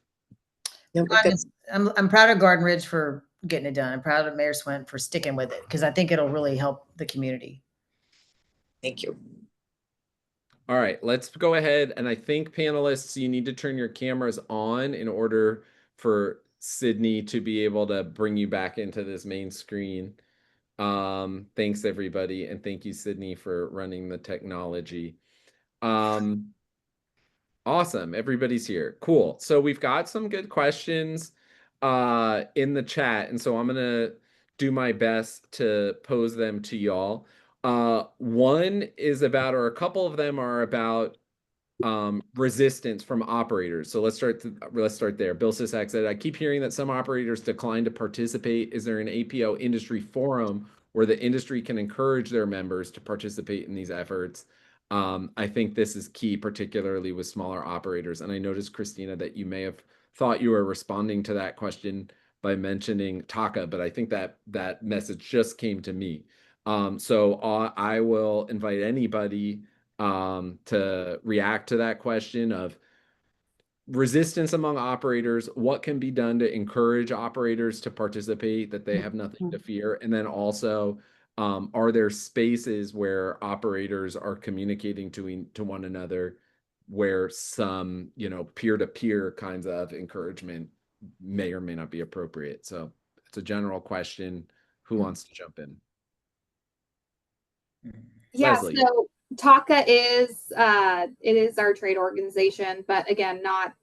I'm proud of Garden Ridge for getting it done. I'm proud of Mayor Swint for sticking with it because I think it'll really help the community. Thank you. All right, let's go ahead. And I think panelists, you need to turn your cameras on in order for Sydney to be able to bring you back into this main screen. Thanks everybody. And thank you, Sydney, for running the technology. Awesome. Everybody's here. Cool. So we've got some good questions in the chat. And so I'm going to do my best to pose them to y'all. One is about, or a couple of them are about resistance from operators. So let's start there. Bill Sisak said, I keep hearing that some operators decline to participate. Is there an APO industry forum where the industry can encourage their members to participate in these efforts? I think this is key, particularly with smaller operators. And I noticed, Christina, that you may have thought you were responding to that question by mentioning Taka, but I think that message just came to me. So I will invite anybody to react to that question of resistance among operators, what can be done to encourage operators to participate, that they have nothing to fear, and then also are there spaces where operators are communicating to one another where some, peer-to-peer kinds of encouragement may or may not be appropriate? So it's a general question. Who wants to jump in? Yeah, Leslie. so TACA is it is our trade organization, but again, not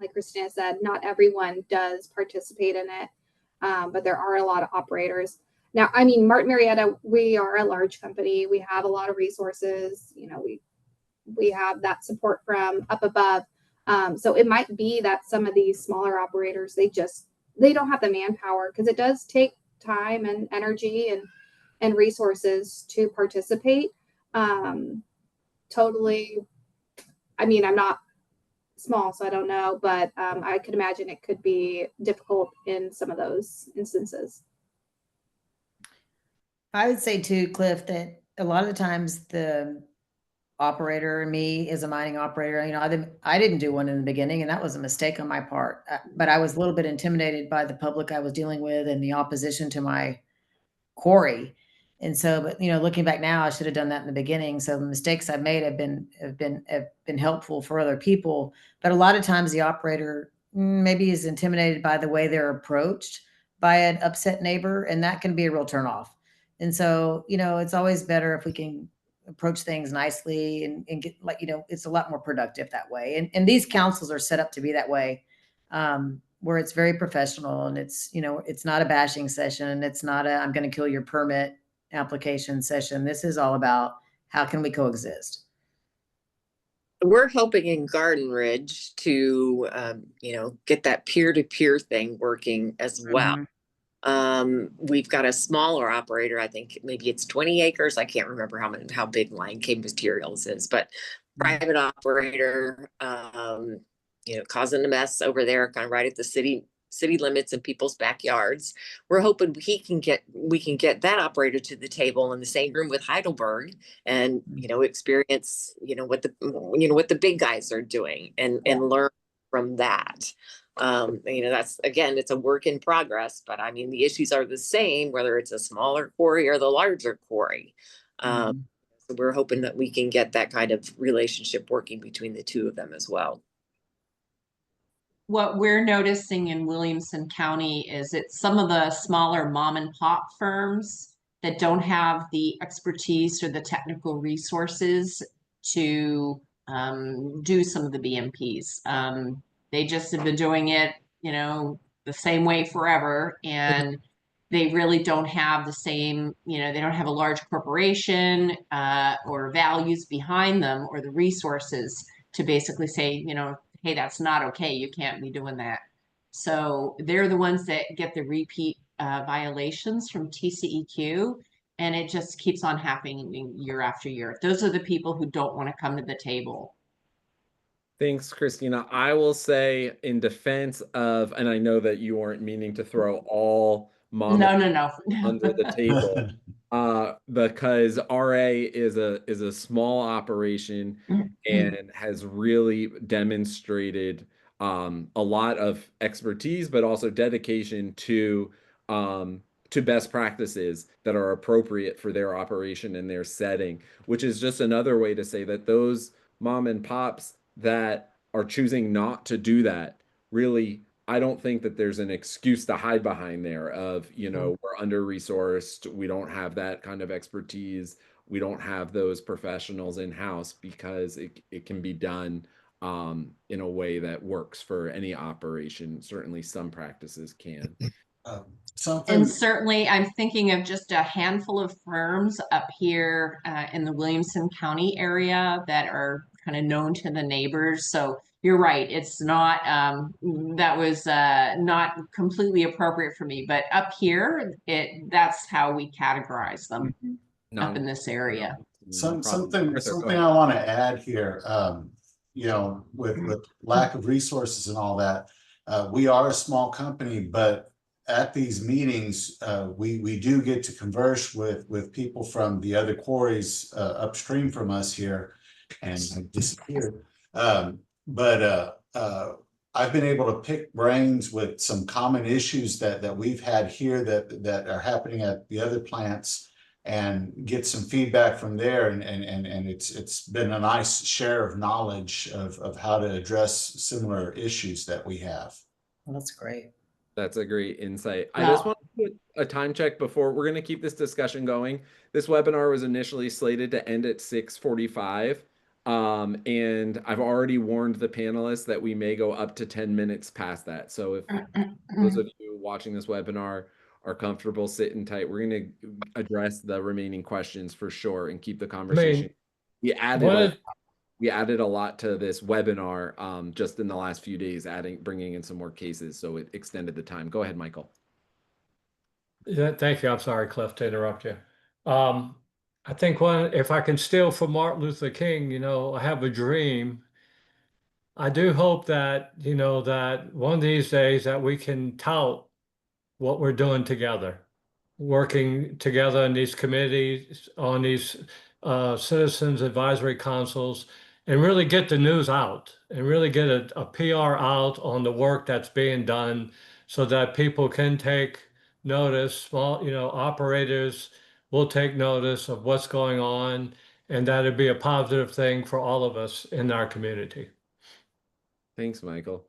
like Christina said, not everyone does participate in it, but there are a lot of operators. Now, I mean, Martin Marietta, we are a large company. We have a lot of resources. We have that support from up above. So it might be that some of these smaller operators, they don't have the manpower, because it does take time and energy and resources to participate. Totally. I mean, I'm not small, so I don't know, but I could imagine it could be difficult in some of those instances. I would say too, Cliff, that a lot of the times the operator, me as a mining operator, I didn't do one in the beginning, and that was a mistake on my part. But I was a little bit intimidated by the public I was dealing with and the opposition to my quarry. And so, but looking back now, I should have done that in the beginning. So the mistakes I've made have been helpful for other people. But a lot of times the operator maybe is intimidated by the way they're approached by an upset neighbor, and that can be a real turnoff. And so, it's always better if we can approach things nicely and get it's a lot more productive that way. And these councils are set up to be that way, where it's very professional, and it's, it's not a bashing session. It's not I'm going to kill your permit application session. This is all about how can we coexist. We're hoping in Garden Ridge to, get that peer-to-peer thing working as well. We've got a smaller operator. I think maybe it's 20 acres. I can't remember how big Line K Materials is, but private operator, causing a mess over there, kind of right at the city limits and people's backyards. We're hoping we can get that operator to the table in the same room with Heidelberg and, experience, what the big guys are doing and learn from that. That's, again, it's a work in progress, but I mean, the issues are the same, whether it's a smaller quarry or the larger quarry. So we're hoping that we can get that kind of relationship working between the two of them as well. What we're noticing in Williamson County is it's some of the smaller mom and pop firms that don't have the expertise or the technical resources to do some of the BMPs. They just have been doing it, the same way forever. And they really don't have the same, they don't have a large corporation or values behind them or the resources to basically say, hey, that's not okay. You can't be doing that. So they're the ones that get the repeat violations from TCEQ. And it just keeps on happening year after year. Those are the people who don't want to come to the table. Thanks, Christina. I will say in defense of, and I know that you weren't meaning to throw all mom No. under the table, because RA is a small operation and has really demonstrated a lot of expertise, but also dedication to best practices that are appropriate for their operation and their setting, which is just another way to say that those mom and pops that are choosing not to do that, really, I don't think that there's an excuse to hide behind there of, we're under-resourced, we don't have that kind of expertise, we don't have those professionals in-house, because it can be done in a way that works for any operation. Certainly some practices can. And certainly I'm thinking of just a handful of firms up here in the Williamson County area that are kind of known to the neighbors. So you're right. It's not, that was not completely appropriate for me, but up here, that's how we categorize them up in this area. Something I want to add here, with lack of resources and all that, we are a small company, but at these meetings, we do get to converse with people from the other quarries upstream from us here, and have disappeared. But I've been able to pick brains with some common issues that we've had here that are happening at the other plants, and get some feedback from there, and it's been a nice share of knowledge of how to address similar issues that we have. Well, that's great. That's a great insight. I just want to put a time check before we're going to keep this discussion going. This webinar was initially slated to end at 6:45. And I've already warned the panelists that we may go up to 10 minutes past that. So if those of you watching this webinar are comfortable sitting tight, we're going to address the remaining questions for sure and keep the conversation. We added a lot to this webinar just in the last few days, bringing in some more cases, so it extended the time. Go ahead, Michael. Yeah, thank you. I'm sorry, Cliff, to interrupt you. I think if I can steal from Martin Luther King, I have a dream. I do hope that, that one of these days that we can tout what we're doing together, working together in these committees, on these citizens advisory councils, and really get the news out and really get a PR out on the work that's being done, so that people can take notice. Small, operators will take notice of what's going on, and that'd be a positive thing for all of us in our community. Thanks, Michael.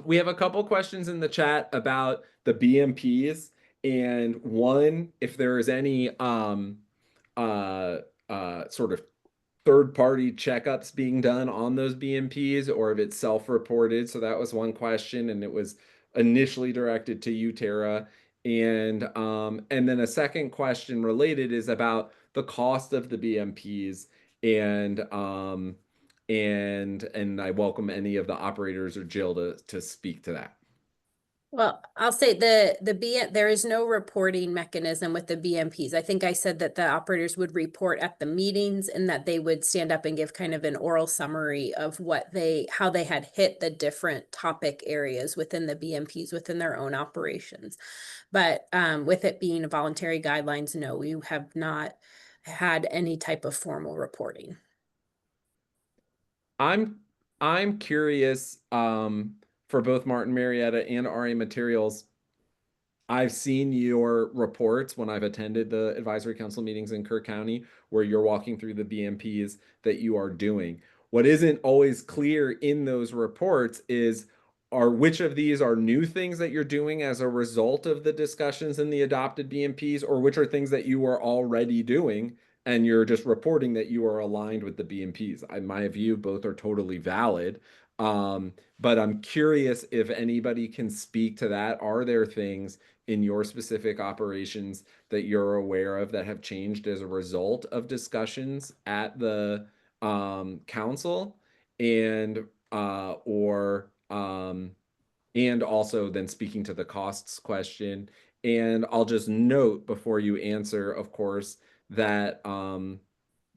We have a couple questions in the chat about the BMPs, and one, if there is any sort of third-party checkups being done on those BMPs, or if it's self-reported. So that was one question, and it was initially directed to you, Tara. And then a second question related is about the cost of the BMPs, and I welcome any of the operators or Jill to speak to that. Well, I'll say there is no reporting mechanism with the BMPs. I think I said that the operators would report at the meetings and that they would stand up and give kind of an oral summary of how they had hit the different topic areas within the BMPs within their own operations. But with it being a voluntary guidelines, no, we have not had any type of formal reporting. I'm curious, for both Martin Marietta and RA Materials. I've seen your reports when I've attended the advisory council meetings in Kirk County where you're walking through the BMPs that you are doing. What isn't always clear in those reports is which of these are new things that you're doing as a result of the discussions in the adopted BMPs, or which are things that you are already doing and you're just reporting that you are aligned with the BMPs. In my view, both are totally valid. But I'm curious if anybody can speak to that. Are there things in your specific operations that you're aware of that have changed as a result of discussions at the council, and and also then speaking to the costs question? And I'll just note before you answer, of course, that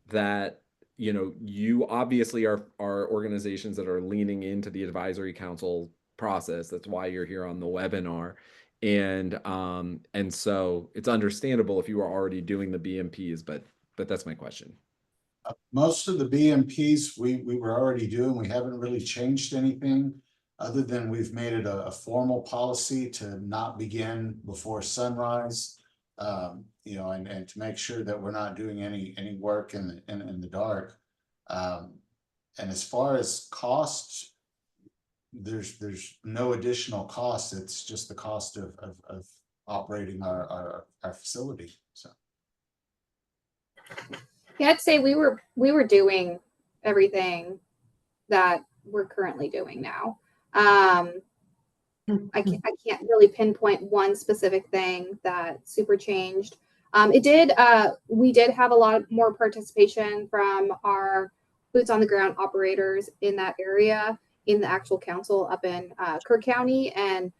that you obviously are organizations that are leaning into the advisory council process. That's why you're here on the webinar. And so it's understandable if you are already doing the BMPs, but that's my question. Most of the BMPs we were already doing. We haven't really changed anything other than we've made it a formal policy to not begin before sunrise. And to make sure that we're not doing any work in the dark. And as far as costs, there's no additional cost. It's just the cost of operating our facility. So Yeah, I'd say we were doing everything that we're currently doing now. I can't really pinpoint one specific thing that super changed. We did have a lot more participation from our boots on the ground operators in that area, in the actual council up in Kirk County, and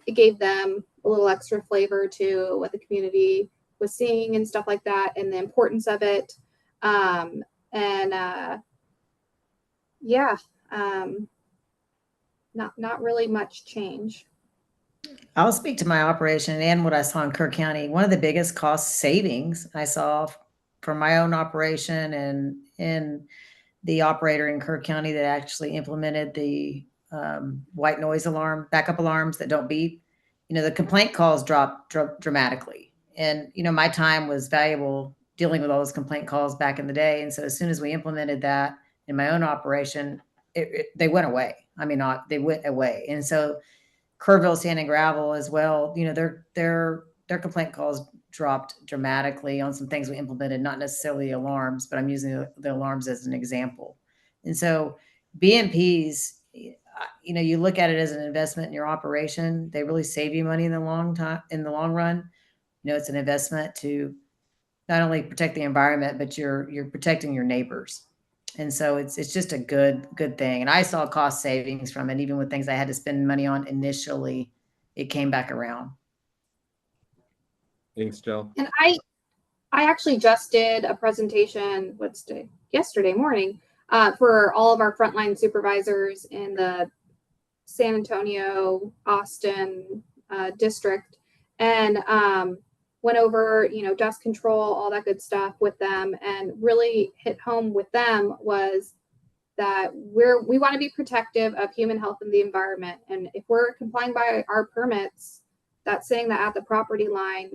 it gave them a little extra flavor to what the community was seeing and stuff like that, and the importance of it. Not really much change. I'll speak to my operation and what I saw in Kirk County. One of the biggest cost savings I saw from my own operation and in the operator in Kirk County that actually implemented the white noise alarm, backup alarms that don't beep. The complaint calls dropped dramatically. And, my time was valuable dealing with all those complaint calls back in the day. And so as soon as we implemented that in my own operation, they went away. They went away. And so Kerrville Sand and Gravel as well, their complaint calls dropped dramatically on some things we implemented, not necessarily alarms, but I'm using the alarms as an example. And so BMPs, you look at it as an investment in your operation. They really save you money in the long run. It's an investment to not only protect the environment, but you're protecting your neighbors. And so it's just a good thing. And I saw cost savings from it, even with things I had to spend money on initially, it came back around. Thanks, Jill. And I actually just did a presentation yesterday morning for all of our frontline supervisors in the San Antonio, Austin district, and went over, dust control, all that good stuff with them, and really hit home with them was that we want to be protective of human health and the environment. And if we're complying by our permits, that's saying that at the property line,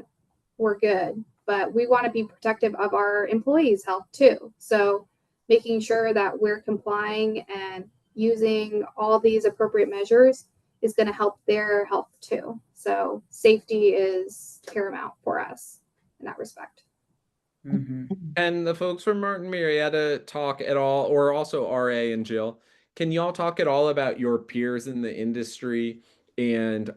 we're good, but we want to be protective of our employees' health too. So making sure that we're complying and using all these appropriate measures is going to help their health too. So safety is paramount for us in that respect. Mm-hmm. And the folks from Martin Marietta talk at all, or also RA and Jill, can y'all talk at all about your peers in the industry and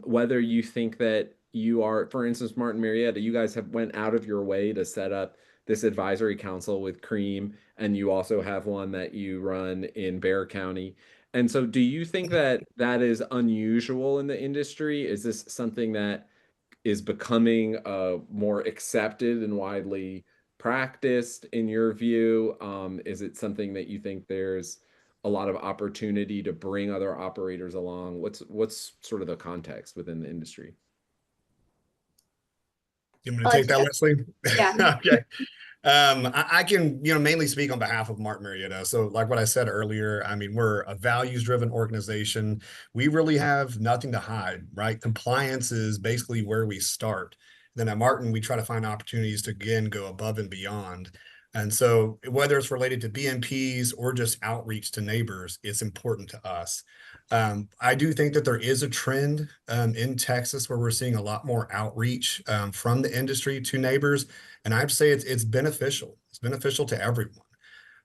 whether you think that you are, for instance, Martin Marietta, you guys have went out of your way to set up this advisory council with CREAM, and you also have one that you run in Bexar County. And so do you think that that is unusual in the industry? Is this something that is becoming more accepted and widely practiced in your view? Is it something that you think there's a lot of opportunity to bring other operators along? What's sort of the context within the industry? You want me to take that, Leslie? Yeah. Okay. I can, mainly speak on behalf of Martin Marietta. So like what I said earlier, I mean, we're a values-driven organization. We really have nothing to hide, right? Compliance is basically where we start. Then at Martin, we try to find opportunities to, again, go above and beyond. And so whether it's related to BMPs or just outreach to neighbors, it's important to us. I do think that there is a trend in Texas where we're seeing a lot more outreach from the industry to neighbors. And I'd say it's beneficial. It's beneficial to everyone,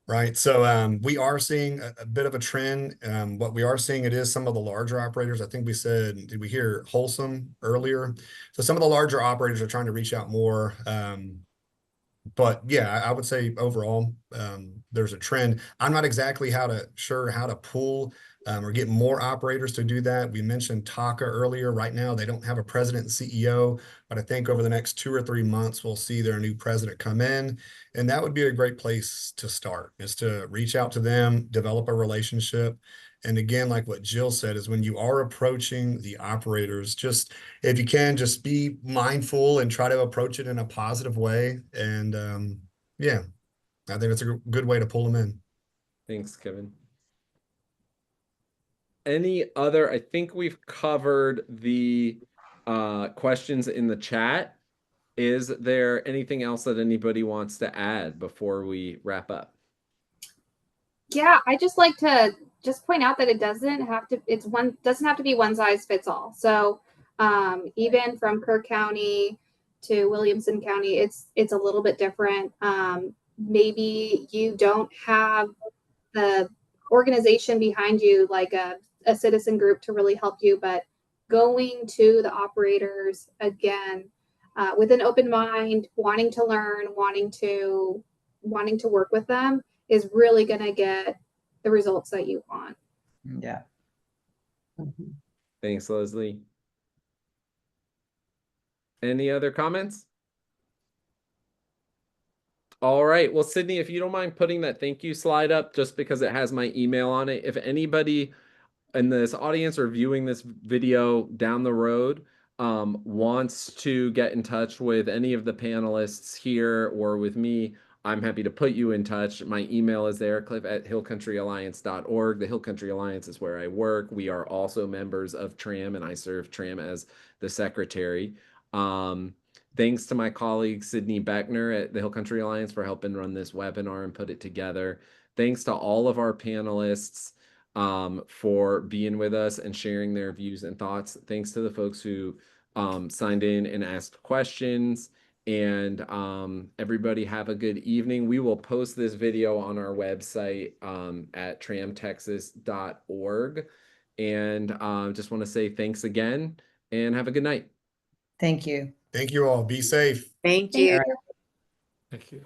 right? So we are seeing a bit of a trend. What we are seeing, it is some of the larger operators. I think we said, did we hear Wholesome earlier? So some of the larger operators are trying to reach out more. But yeah, I would say overall, there's a trend. I'm not exactly sure how to pull or get more operators to do that. We mentioned Taka earlier. Right now, they don't have a president and CEO, but I think over the next 2 or 3 months, we'll see their new president come in. And that would be a great place to start, is to reach out to them, develop a relationship. And again, like what Jill said, is when you are approaching the operators, just if you can, just be mindful and try to approach it in a positive way. And yeah, I think it's a good way to pull them in. Thanks, Kevin. I think we've covered the questions in the chat. Is there anything else that anybody wants to add before we wrap up? Yeah, I just like to just point out that it doesn't have to be one size fits all. So even from Kerr County to Williamson County, it's a little bit different. Maybe you don't have the organization behind you, like a citizen group to really help you, but going to the operators again with an open mind, wanting to learn, wanting to work with them is really going to get the results that you want. Yeah. Thanks, Leslie. Any other comments? All right. Well, Sydney, if you don't mind putting that thank you slide up, just because it has my email on it. If anybody in this audience or viewing this video down the road wants to get in touch with any of the panelists here or with me, I'm happy to put you in touch. My email is there, cliff@hillcountryalliance.org. The Hill Country Alliance is where I work. We are also members of TRAM, and I serve TRAM as the secretary. Thanks to my colleague, Sydney Beckner at the Hill Country Alliance, for helping run this webinar and put it together. Thanks to all of our panelists for being with us and sharing their views and thoughts. Thanks to the folks who signed in and asked questions. And everybody have a good evening. We will post this video on our website at tramtexas.org. And just want to say thanks again and have a good night. Thank you. Thank you all. Be safe. Thank you. All right. Thank you.